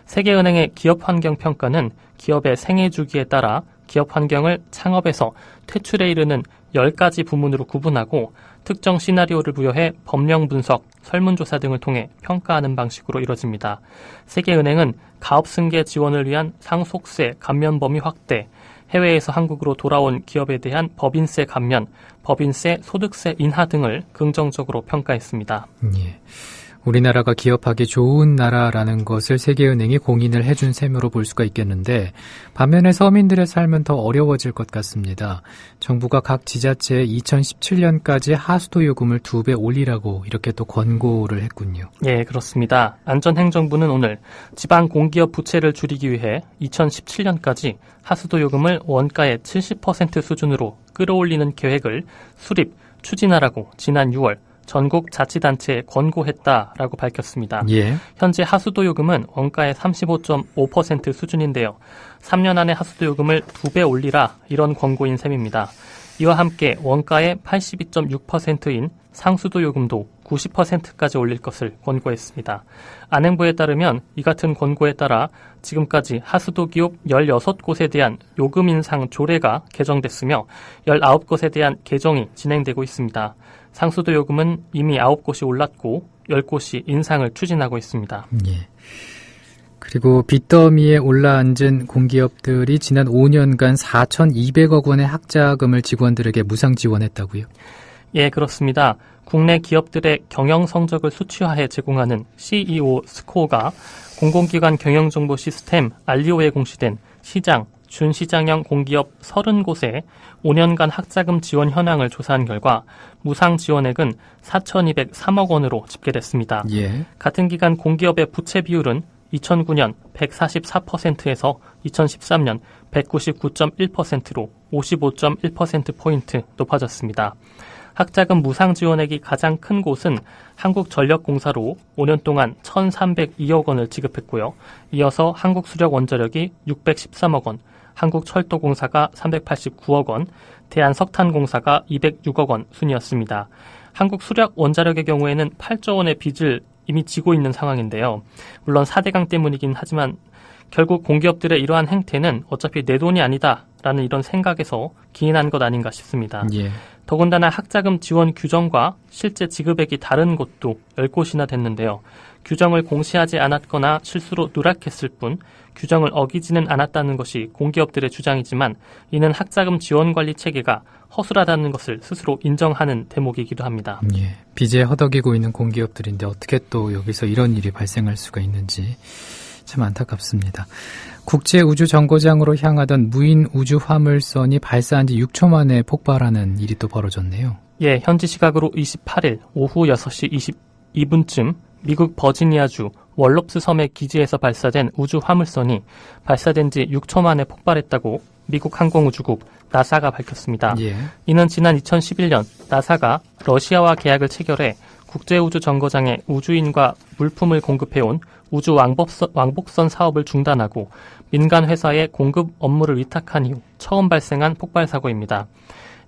세계은행의 기업환경평가는 기업의 생애 주기에 따라 기업 환경을 창업에서 퇴출에 이르는 10가지 부문으로 구분하고 특정 시나리오를 부여해 법령 분석, 설문조사 등을 통해 평가하는 방식으로 이뤄집니다. 세계은행은 가업 승계 지원을 위한 상속세 감면 범위 확대, 해외에서 한국으로 돌아온 기업에 대한 법인세 감면, 법인세 소득세 인하 등을 긍정적으로 평가했습니다. 예. 우리나라가 기업하기 좋은 나라라는 것을 세계은행이 공인을 해준 셈으로 볼 수가 있겠는데 반면에 서민들의 삶은 더 어려워질 것 같습니다. 정부가 각 지자체에 2017년까지 하수도 요금을 2배 올리라고 이렇게 또 권고를 했군요. 예, 그렇습니다. 안전행정부는 오늘 지방 공기업 부채를 줄이기 위해 2017년까지 하수도 요금을 원가의 70% 수준으로 끌어올리는 계획을 수립, 추진하라고 지난 6월 전국 자치단체에 권고했다라고 밝혔습니다. 예. 현재 하수도 요금은 원가의 35.5% 수준인데요. 3년 안에 하수도 요금을 2배 올리라 이런 권고인 셈입니다. 이와 함께 원가의 82.6%인 상수도 요금도 90%까지 올릴 것을 권고했습니다. 안행부에 따르면 이 같은 권고에 따라 지금까지 하수도 기업 16곳에 대한 요금 인상 조례가 개정됐으며 19곳에 대한 개정이 진행되고 있습니다. 상수도 요금은 이미 9곳이 올랐고 10곳이 인상을 추진하고 있습니다. 예. 그리고 빚더미에 올라앉은 공기업들이 지난 5년간 4,200억 원의 학자금을 직원들에게 무상 지원했다고요? 예, 그렇습니다. 국내 기업들의 경영 성적을 수치화해 제공하는 CEO 스코어가 공공기관 경영정보 시스템 알리오에 공시된 시장, 준시장형 공기업 30곳에 5년간 학자금 지원 현황을 조사한 결과 무상 지원액은 4,203억 원으로 집계됐습니다. 예. 같은 기간 공기업의 부채 비율은 2009년 144%에서 2013년 199.1%로 55.1%포인트 높아졌습니다. 학자금 무상 지원액이 가장 큰 곳은 한국전력공사로 5년 동안 1,302억 원을 지급했고요. 이어서 한국수력원자력이 613억 원, 한국철도공사가 389억 원, 대한석탄공사가 206억 원 순이었습니다. 한국수력원자력의 경우에는 8조 원의 빚을 이미 지고 있는 상황인데요. 물론 4대강 때문이긴 하지만 결국 공기업들의 이러한 행태는 어차피 내 돈이 아니다라는 이런 생각에서 기인한 것 아닌가 싶습니다. 예. 더군다나 학자금 지원 규정과 실제 지급액이 다른 곳도 10곳이나 됐는데요. 규정을 공시하지 않았거나 실수로 누락했을 뿐 규정을 어기지는 않았다는 것이 공기업들의 주장이지만 이는 학자금 지원 관리 체계가 허술하다는 것을 스스로 인정하는 대목이기도 합니다. 예, 빚에 허덕이고 있는 공기업들인데 어떻게 또 여기서 이런 일이 발생할 수가 있는지 참 안타깝습니다. 국제우주정거장으로 향하던 무인 우주 화물선이 발사한 지 6초 만에 폭발하는 일이 또 벌어졌네요. 예, 현지 시각으로 28일 오후 6시 22분쯤 미국 버지니아주 월롭스 섬의 기지에서 발사된 우주 화물선이 발사된 지 6초 만에 폭발했다고 미국 항공우주국 나사가 밝혔습니다. 예. 이는 지난 2011년 나사가 러시아와 계약을 체결해 국제우주정거장에 우주인과 물품을 공급해온 우주 왕복선 사업을 중단하고 민간 회사에 공급 업무를 위탁한 이후 처음 발생한 폭발 사고입니다.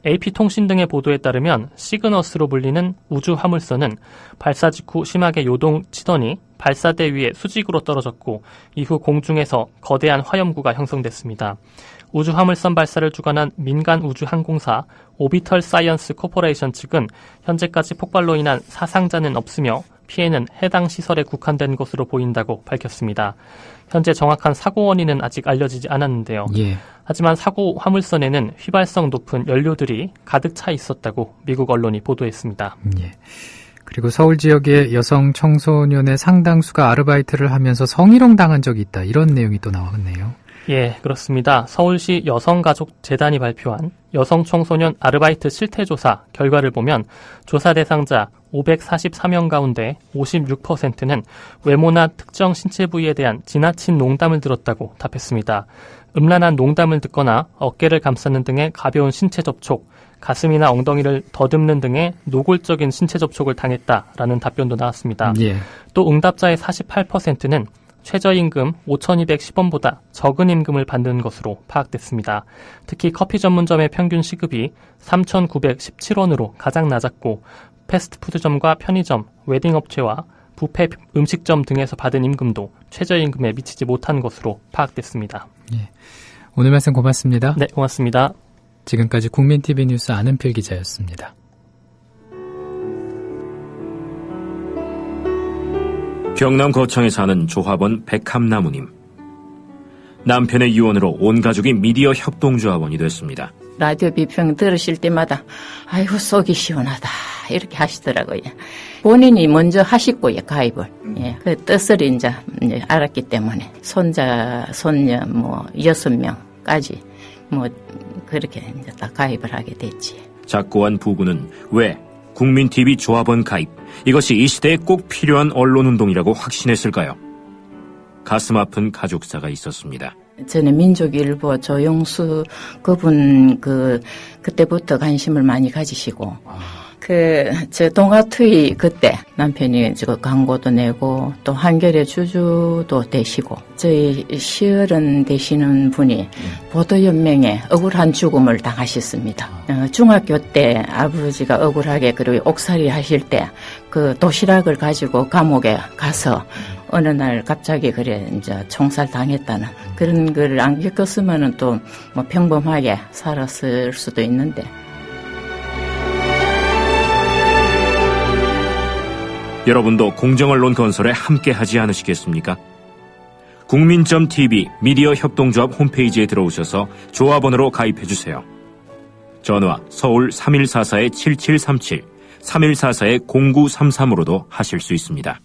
AP통신 등의 보도에 따르면 시그너스로 불리는 우주 화물선은 발사 직후 심하게 요동치더니 발사대 위에 수직으로 떨어졌고 이후 공중에서 거대한 화염구가 형성됐습니다. 우주 화물선 발사를 주관한 민간 우주 항공사 오비털 사이언스 코퍼레이션 측은 현재까지 폭발로 인한 사상자는 없으며 피해는 해당 시설에 국한된 것으로 보인다고 밝혔습니다. 현재 정확한 사고 원인은 아직 알려지지 않았는데요. 예. 하지만 사고 화물선에는 휘발성 높은 연료들이 가득 차 있었다고 미국 언론이 보도했습니다. 예. 그리고 서울 지역의 여성 청소년의 상당수가 아르바이트를 하면서 성희롱 당한 적이 있다. 이런 내용이 또 나왔네요. 예, 그렇습니다. 서울시 여성가족재단이 발표한 여성청소년 아르바이트 실태조사 결과를 보면 조사 대상자 544명 가운데 56%는 외모나 특정 신체 부위에 대한 지나친 농담을 들었다고 답했습니다. 음란한 농담을 듣거나 어깨를 감싸는 등의 가벼운 신체 접촉, 가슴이나 엉덩이를 더듬는 등의 노골적인 신체 접촉을 당했다라는 답변도 나왔습니다. 예. 또 응답자의 48%는 최저임금 5,210원보다 적은 임금을 받는 것으로 파악됐습니다. 특히 커피 전문점의 평균 시급이 3,917원으로 가장 낮았고 패스트푸드점과 편의점, 웨딩업체와 뷔페 음식점 등에서 받은 임금도 최저임금에 미치지 못한 것으로 파악됐습니다. 예. 오늘 말씀 고맙습니다. 네, 고맙습니다. 지금까지 국민TV 뉴스 안은필 기자였습니다. 경남 거창에 사는 조합원 백함나무님. 남편의 유언으로 온 가족이 미디어 협동조합원이 됐습니다. 라디오 비평 들으실 때마다 아이고 속이 시원하다 이렇게 하시더라고요. 본인이 먼저 하시고요, 가입을. 예, 그 뜻을 이제 알았기 때문에 손자, 손녀 6명까지 그렇게 이제 다 가입을 하게 됐지. 작고한 부부는 왜 국민TV 조합원 가입, 이것이 이 시대에 꼭 필요한 언론운동이라고 확신했을까요? 가슴 아픈 가족사가 있었습니다. 저는 민족일보 조영수 그분 그때부터 관심을 많이 가지시고 저 동아투이 그때 남편이 저 광고도 내고 또 한겨레 주주도 되시고 저희 시어른 되시는 분이 보도연맹에 억울한 죽음을 당하셨습니다. 중학교 때 아버지가 억울하게 그리고 옥살이 하실 때 그 도시락을 가지고 감옥에 가서 어느 날 갑자기 그래 이제 총살 당했다는 그런 걸 안 겪었으면은 또 뭐 평범하게 살았을 수도 있는데. 여러분도 공정언론 건설에 함께하지 않으시겠습니까? 국민.tv 미디어 협동조합 홈페이지에 들어오셔서 조합원으로 가입해주세요. 전화 서울 3144-7737, 3144-0933으로도 하실 수 있습니다.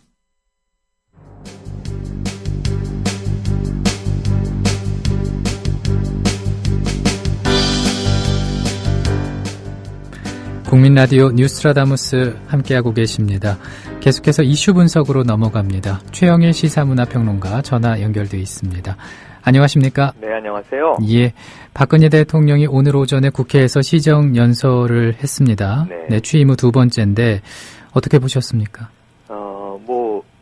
국민라디오 뉴스트라다무스 함께하고 계십니다. 계속해서 이슈 분석으로 넘어갑니다. 최영일 시사문화평론가 전화 연결돼 있습니다. 안녕하십니까? 네, 안녕하세요. 예, 박근혜 대통령이 오늘 오전에 국회에서 시정연설을 했습니다. 네, 취임 후 두 번째인데 어떻게 보셨습니까?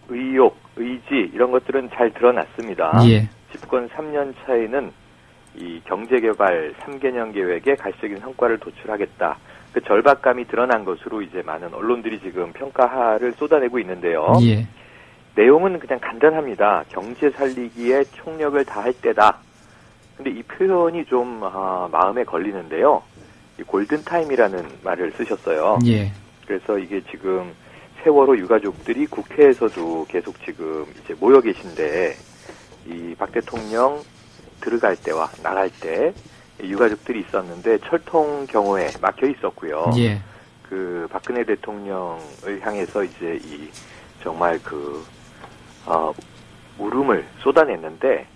의욕, 의지 이런 것들은 잘 드러났습니다. 예. 집권 3년 차에는 이 경제개발 3개년 계획에 가시적인 성과를 도출하겠다. 그 절박감이 드러난 것으로 이제 많은 언론들이 지금 평가를 쏟아내고 있는데요. 예. 내용은 그냥 간단합니다. 경제 살리기에 총력을 다할 때다. 근데 이 표현이 좀 마음에 걸리는데요. 이 골든타임이라는 말을 쓰셨어요. 예. 그래서 이게 지금 세월호 유가족들이 국회에서도 계속 지금 이제 모여 계신데 이 박 대통령 들어갈 때와 나갈 때 유가족들이 있었는데 철통 경호에 막혀 있었고요. 예. 그 박근혜 대통령을 향해서 이제 이 정말 울음을 쏟아냈는데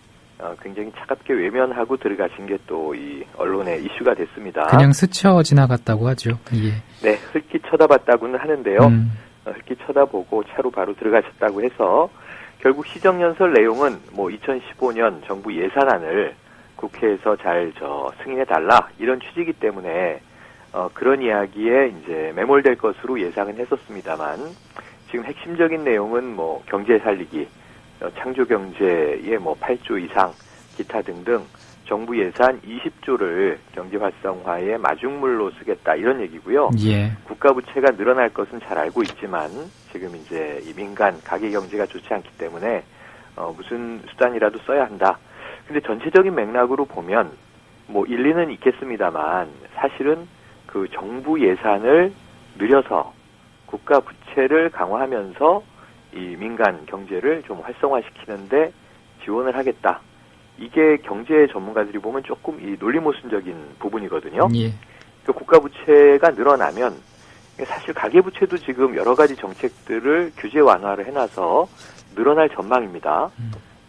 굉장히 차갑게 외면하고 들어가신 게 또 이 언론의 이슈가 됐습니다. 그냥 스쳐 지나갔다고 하죠. 예. 네, 흘낏 쳐다봤다고는 하는데요. 흘낏 쳐다보고 차로 바로 들어가셨다고 해서 결국 시정연설 내용은 2015년 정부 예산안을 국회에서 잘 승인해달라 이런 취지이기 때문에 그런 이야기에 이제 매몰될 것으로 예상은 했었습니다만 지금 핵심적인 내용은 경제 살리기, 창조 경제의 8조 이상 기타 등등 정부 예산 20조를 경제 활성화의 마중물로 쓰겠다 이런 얘기고요. 예. 국가 부채가 늘어날 것은 잘 알고 있지만 지금 이제 이 민간 가계 경제가 좋지 않기 때문에 무슨 수단이라도 써야 한다. 근데 전체적인 맥락으로 보면 일리는 있겠습니다만 사실은 그 정부 예산을 늘려서 국가 부채를 강화하면서 이 민간 경제를 좀 활성화시키는데 지원을 하겠다. 이게 경제 전문가들이 보면 조금 이 논리모순적인 부분이거든요. 예. 그 국가 부채가 늘어나면 사실 가계 부채도 지금 여러 가지 정책들을 규제 완화를 해놔서 늘어날 전망입니다.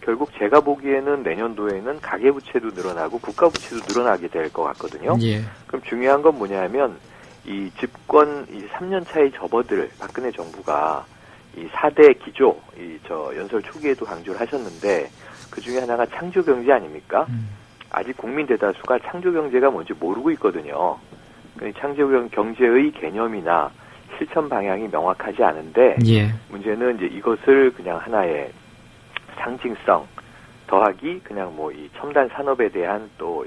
결국 제가 보기에는 내년도에는 가계부채도 늘어나고 국가부채도 늘어나게 될 것 같거든요. 예. 그럼 중요한 건 뭐냐면 이 집권 이 3년 차에 접어들 박근혜 정부가 이 4대 기조, 연설 초기에도 강조를 하셨는데 그 중에 하나가 창조경제 아닙니까? 아직 국민 대다수가 창조경제가 뭔지 모르고 있거든요. 창조경제의 개념이나 실천 방향이 명확하지 않은데 예. 문제는 이제 이것을 그냥 하나의 상징성 더하기 그냥 이 첨단 산업에 대한 또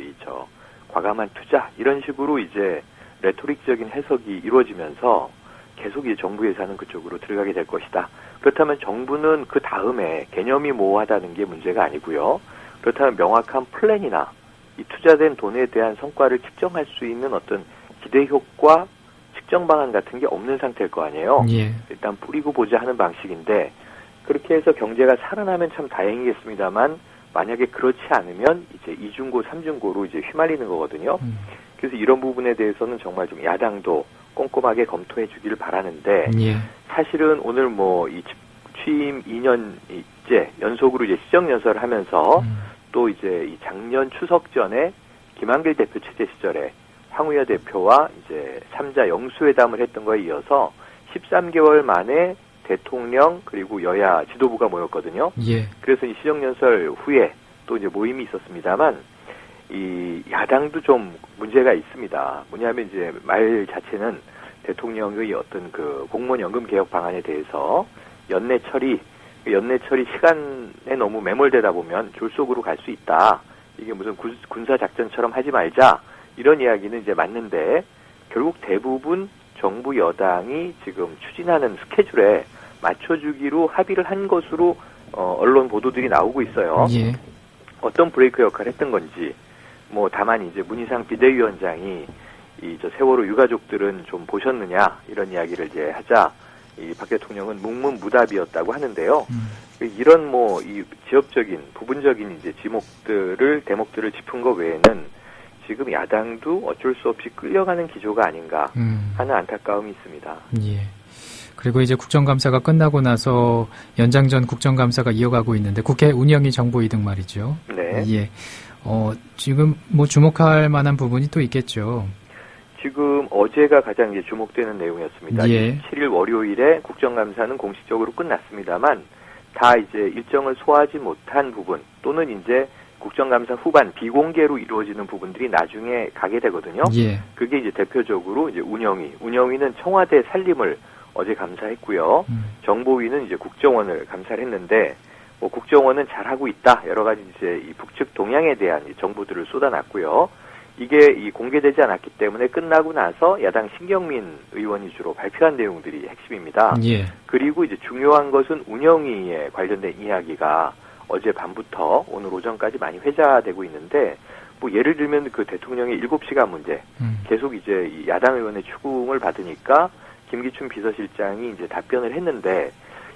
과감한 투자 이런 식으로 이제 레토릭적인 해석이 이루어지면서 계속 이 정부 예산은 그쪽으로 들어가게 될 것이다. 그렇다면 정부는 그 다음에 개념이 모호하다는 게 문제가 아니고요. 그렇다면 명확한 플랜이나 이 투자된 돈에 대한 성과를 측정할 수 있는 어떤 기대 효과 측정 방안 같은 게 없는 상태일 거 아니에요. 예. 일단 뿌리고 보자 하는 방식인데 그렇게 해서 경제가 살아나면 참 다행이겠습니다만 만약에 그렇지 않으면 이제 이중고, 삼중고로 이제 휘말리는 거거든요. 그래서 이런 부분에 대해서는 정말 좀 야당도 꼼꼼하게 검토해 주기를 바라는데 예. 사실은 오늘 이 취임 2년째 연속으로 이제 시정연설을 하면서 또 이제 이 작년 추석 전에 김한길 대표 체제 시절에 황우여 대표와 이제 3자 영수회담을 했던 거에 이어서 13개월 만에 대통령 그리고 여야 지도부가 모였거든요. 예. 그래서 이 시정연설 후에 또 이제 모임이 있었습니다만 이 야당도 좀 문제가 있습니다. 뭐냐면 이제 말 자체는 대통령의 어떤 그 공무원 연금 개혁 방안에 대해서 연내 처리 시간에 너무 매몰되다 보면 졸속으로 갈 수 있다. 이게 무슨 군사 작전처럼 하지 말자 이런 이야기는 이제 맞는데 결국 대부분 정부 여당이 지금 추진하는 스케줄에 맞춰주기로 합의를 한 것으로 언론 보도들이 나오고 있어요. 예. 어떤 브레이크 역할을 했던 건지 다만 이제 문희상 비대위원장이 세월호 유가족들은 좀 보셨느냐 이런 이야기를 이제 하자 이 박 대통령은 묵문무답이었다고 하는데요. 이런 이 지역적인 부분적인 이제 대목들을 짚은 것 외에는 지금 야당도 어쩔 수 없이 끌려가는 기조가 아닌가 하는 안타까움이 있습니다. 예. 그리고 이제 국정감사가 끝나고 나서 연장전 국정감사가 이어가고 있는데 국회 운영이 정보 이득 말이죠. 네. 예. 지금 주목할 만한 부분이 또 있겠죠. 지금 어제가 가장 이제 주목되는 내용이었습니다. 예. 7일 월요일에 국정감사는 공식적으로 끝났습니다만 다 이제 일정을 소화하지 못한 부분 또는 이제 국정감사 후반 비공개로 이루어지는 부분들이 나중에 가게 되거든요. 예. 그게 이제 대표적으로 이제 운영위는 청와대 살림을 어제 감사했고요. 정보위는 이제 국정원을 감사를 했는데 국정원은 잘하고 있다. 여러 가지 이제 이 북측 동향에 대한 정보들을 쏟아놨고요. 이게 공개되지 않았기 때문에 끝나고 나서 야당 신경민 의원이 주로 발표한 내용들이 핵심입니다. 예. 그리고 이제 중요한 것은 운영위에 관련된 이야기가 어제 밤부터 오늘 오전까지 많이 회자되고 있는데 예를 들면 그 대통령의 7시간 문제 계속 이제 이 야당 의원의 추궁을 받으니까 김기춘 비서실장이 이제 답변을 했는데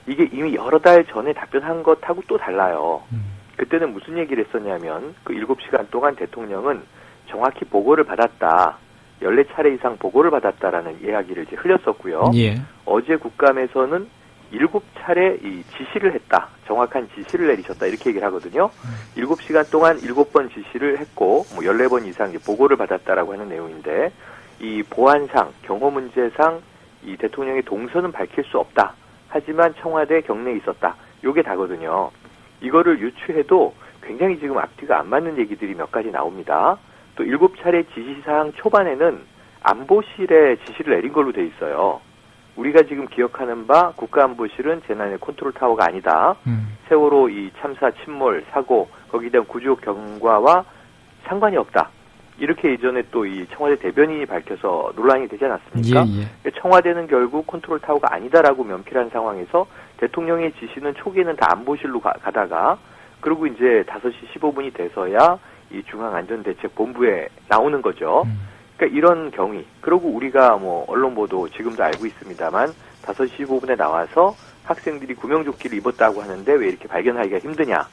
이게 이미 여러 달 전에 답변한 것하고 또 달라요. 그때는 무슨 얘기를 했었냐면 그 7시간 동안 대통령은 정확히 보고를 받았다. 14차례 이상 보고를 받았다라는 이야기를 이제 흘렸었고요. 예. 어제 국감에서는 7차례 이 지시를 했다. 정확한 지시를 내리셨다. 이렇게 얘기를 하거든요. 7시간 동안 7번 지시를 했고 14번 이상 이제 보고를 받았다라고 하는 내용인데 이 보안상, 경호 문제상 이 대통령의 동선은 밝힐 수 없다. 하지만 청와대 경내에 있었다. 요게 다거든요. 이거를 유추해도 굉장히 지금 앞뒤가 안 맞는 얘기들이 몇 가지 나옵니다. 또 7차례 지시사항 초반에는 안보실에 지시를 내린 걸로 돼 있어요. 우리가 지금 기억하는 바 국가안보실은 재난의 컨트롤 타워가 아니다. 세월호 이 참사 침몰 사고 거기에 대한 구조 경과와 상관이 없다. 이렇게 예전에 또 이 청와대 대변인이 밝혀서 논란이 되지 않았습니까? 예. 청와대는 결국 컨트롤 타워가 아니다라고 면피한 상황에서 대통령의 지시는 초기에는 다 안보실로 가다가 그리고 이제 5시 15분이 돼서야 이 중앙안전대책본부에 나오는 거죠. 그러니까 이런 경위. 그리고 우리가 언론 보도 지금도 알고 있습니다만 5시 15분에 나와서 학생들이 구명조끼를 입었다고 하는데 왜 이렇게 발견하기가 힘드냐.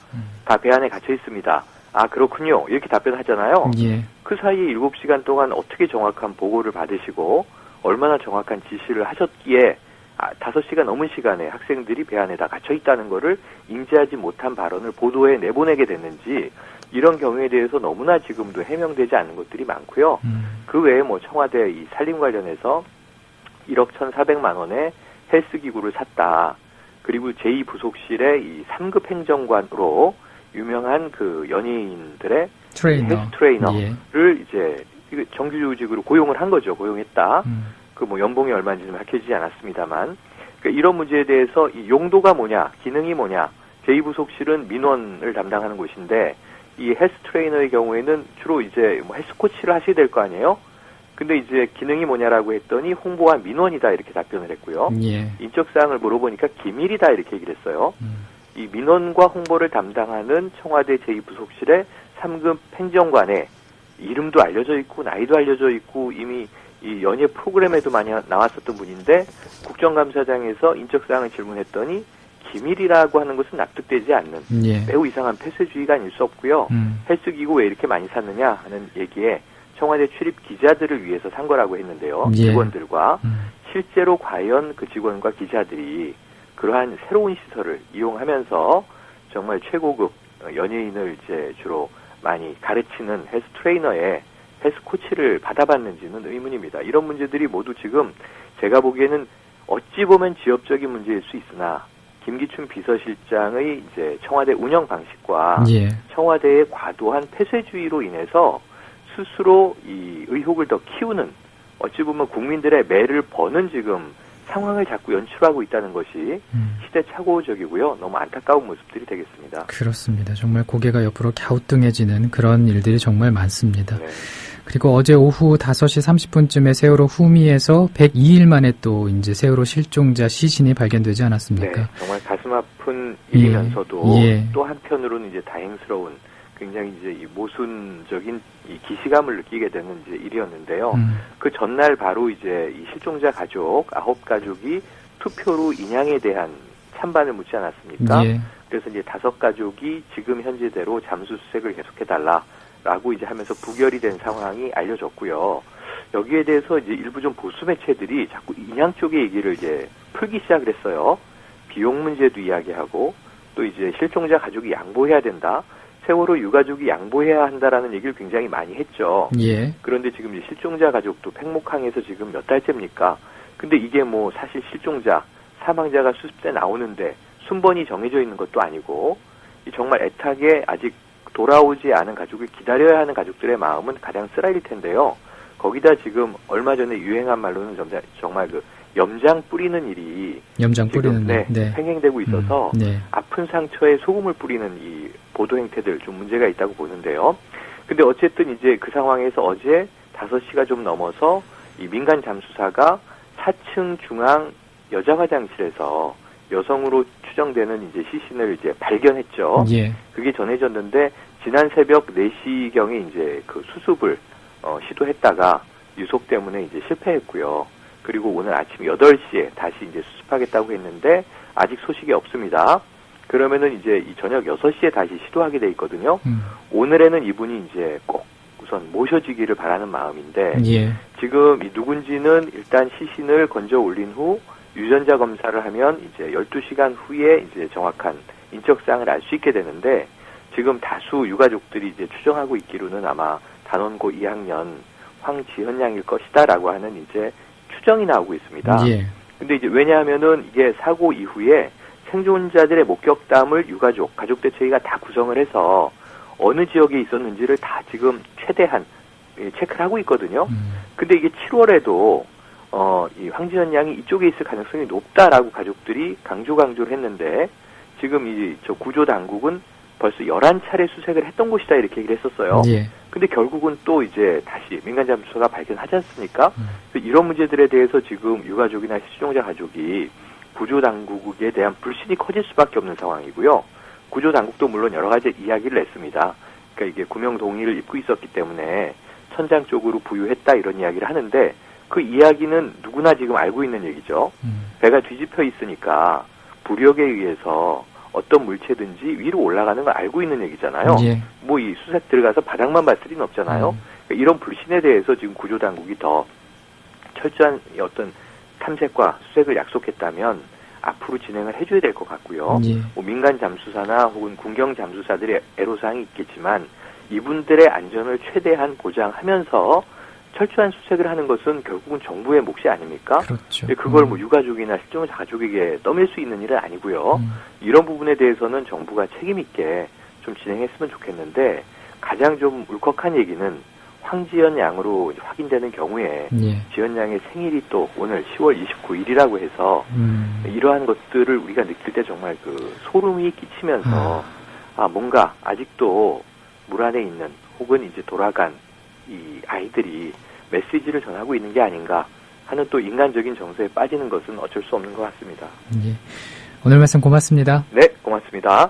다 배 안에 갇혀 있습니다. 아, 그렇군요. 이렇게 답변하잖아요. 예. 그 사이에 7시간 동안 어떻게 정확한 보고를 받으시고 얼마나 정확한 지시를 하셨기에 5시간 넘은 시간에 학생들이 배 안에 다 갇혀 있다는 거를 인지하지 못한 발언을 보도에 내보내게 됐는지 이런 경우에 대해서 너무나 지금도 해명되지 않는 것들이 많고요. 그 외에 청와대 이 살림 관련해서 1억 1,400만 원의 헬스기구를 샀다. 그리고 제2부속실의 이 3급 행정관으로 유명한 그 연예인들의 헬스 트레이너를 이제 정규직으로 고용을 한 거죠. 고용했다. 연봉이 얼마인지는 밝혀지지 않았습니다만. 그러니까 이런 문제에 대해서 이 용도가 뭐냐, 기능이 뭐냐. 제2부속실은 민원을 담당하는 곳인데 이 헬스 트레이너의 경우에는 주로 이제 헬스 코치를 하셔야 될 거 아니에요? 근데 이제 기능이 뭐냐라고 했더니 홍보와 민원이다 이렇게 답변을 했고요. 예. 인적사항을 물어보니까 기밀이다 이렇게 얘기를 했어요. 이 민원과 홍보를 담당하는 청와대 제2부속실의 3급 행정관의 이름도 알려져 있고 나이도 알려져 있고 이미 이 연예 프로그램에도 많이 나왔었던 분인데 국정감사장에서 인적사항을 질문했더니 기밀이라고 하는 것은 납득되지 않는 매우 이상한 폐쇄주의가 아닐 수 없고요. 헬스기구 왜 이렇게 많이 샀느냐 하는 얘기에 청와대 출입 기자들을 위해서 산 거라고 했는데요. 직원들과 실제로 과연 그 직원과 기자들이 그러한 새로운 시설을 이용하면서 정말 최고급 연예인을 이제 주로 많이 가르치는 헬스 트레이너의 헬스 코치를 받아봤는지는 의문입니다. 이런 문제들이 모두 지금 제가 보기에는 어찌 보면 지엽적인 문제일 수 있으나 김기춘 비서실장의 이제 청와대 운영 방식과 청와대의 과도한 폐쇄주의로 인해서 스스로 이 의혹을 더 키우는 어찌 보면 국민들의 매를 버는 지금 상황을 자꾸 연출하고 있다는 것이 시대착오적이고요. 너무 안타까운 모습들이 되겠습니다. 그렇습니다. 정말 고개가 옆으로 갸우뚱해지는 그런 일들이 정말 많습니다. 네. 그리고 어제 오후 5시 30분쯤에 세월호 후미에서 102일 만에 또 이제 세월호 실종자 시신이 발견되지 않았습니까? 네, 정말 가슴 아픈 일이면서도 또 한편으로는 이제 다행스러운 굉장히 이제 이 모순적인 이 기시감을 느끼게 되는 이제 일이었는데요. 그 전날 바로 이제 이 실종자 가족 9가족이 투표로 인양에 대한 찬반을 묻지 않았습니까? 예. 그래서 이제 5가족이 지금 현재대로 잠수 수색을 계속해달라라고 이제 하면서 부결이 된 상황이 알려졌고요. 여기에 대해서 이제 일부 좀 보수 매체들이 자꾸 인양 쪽의 얘기를 이제 풀기 시작을 했어요. 비용 문제도 이야기하고 또 이제 실종자 가족이 양보해야 된다. 세월호 유가족이 양보해야 한다라는 얘기를 굉장히 많이 했죠. 예. 그런데 지금 이제 실종자 가족도 팽목항에서 지금 몇 달째입니까? 근데 이게 뭐 사실 실종자, 사망자가 수십 대 나오는데 순번이 정해져 있는 것도 아니고 정말 애타게 아직 돌아오지 않은 가족을 기다려야 하는 가족들의 마음은 가장 쓰라릴 텐데요. 거기다 지금 얼마 전에 유행한 말로는 정말 그 염장 뿌리는 일이 염장 뿌리는 네, 행행되고 있어서 네. 아픈 상처에 소금을 뿌리는 이 보도 행태들 좀 문제가 있다고 보는데요. 근데 어쨌든 이제 그 상황에서 어제 5시가 좀 넘어서 이 민간 잠수사가 4층 중앙 여자 화장실에서 여성으로 추정되는 이제 시신을 이제 발견했죠. 예. 그게 전해졌는데 지난 새벽 4시경에 이제 그 수습을 시도했다가 유속 때문에 이제 실패했고요. 그리고 오늘 아침 8시에 다시 이제 수습하겠다고 했는데 아직 소식이 없습니다. 그러면은 이제 이 저녁 6시에 다시 시도하게 돼 있거든요. 오늘에는 이분이 이제 꼭 우선 모셔지기를 바라는 마음인데 예. 지금 이 누군지는 일단 시신을 건져 올린 후 유전자 검사를 하면 이제 12시간 후에 이제 정확한 인적사항을 알 수 있게 되는데 지금 다수 유가족들이 이제 추정하고 있기로는 아마 단원고 2학년 황지현 양일 것이다라고 하는 이제 추정이 나오고 있습니다. 예. 근데 이제 왜냐하면은 이게 사고 이후에 생존자들의 목격담을 유가족, 가족대책위가 다 구성을 해서 어느 지역에 있었는지를 다 지금 최대한 체크를 하고 있거든요. 근데 이게 7월에도 이 황지현 양이 이쪽에 있을 가능성이 높다라고 가족들이 강조를 했는데 지금 이 저 구조 당국은 벌써 11차례 수색을 했던 곳이다 이렇게 얘기를 했었어요. 예. 근데 결국은 또 이제 다시 민간 잠수사가 발견하지 않습니까? 이런 문제들에 대해서 지금 유가족이나 실종자 가족이 구조 당국에 대한 불신이 커질 수밖에 없는 상황이고요. 구조 당국도 물론 여러 가지 이야기를 냈습니다. 그러니까 이게 구명 동의를 입고 있었기 때문에 천장 쪽으로 부유했다 이런 이야기를 하는데 그 이야기는 누구나 지금 알고 있는 얘기죠. 배가 뒤집혀 있으니까 부력에 의해서 어떤 물체든지 위로 올라가는 걸 알고 있는 얘기잖아요. 예. 뭐 이 수색 들어가서 바닥만 봤을 리는 없잖아요. 그러니까 이런 불신에 대해서 지금 구조 당국이 더 철저한 어떤 탐색과 수색을 약속했다면 앞으로 진행을 해줘야 될 것 같고요. 예. 뭐 민간 잠수사나 혹은 군경 잠수사들의 애로사항이 있겠지만 이분들의 안전을 최대한 보장하면서 철저한 수색을 하는 것은 결국은 정부의 몫이 아닙니까? 그렇죠. 그걸 뭐 유가족이나 실종자 가족에게 떠밀 수 있는 일은 아니고요. 이런 부분에 대해서는 정부가 책임 있게 좀 진행했으면 좋겠는데 가장 좀 울컥한 얘기는 황지연 양으로 확인되는 경우에 예. 지연 양의 생일이 또 오늘 10월 29일이라고 해서 이러한 것들을 우리가 느낄 때 정말 그 소름이 끼치면서 뭔가 아직도 물 안에 있는 혹은 이제 돌아간 이 아이들이 메시지를 전하고 있는 게 아닌가 하는 또 인간적인 정서에 빠지는 것은 어쩔 수 없는 것 같습니다. 예. 오늘 말씀 고맙습니다. 네, 고맙습니다.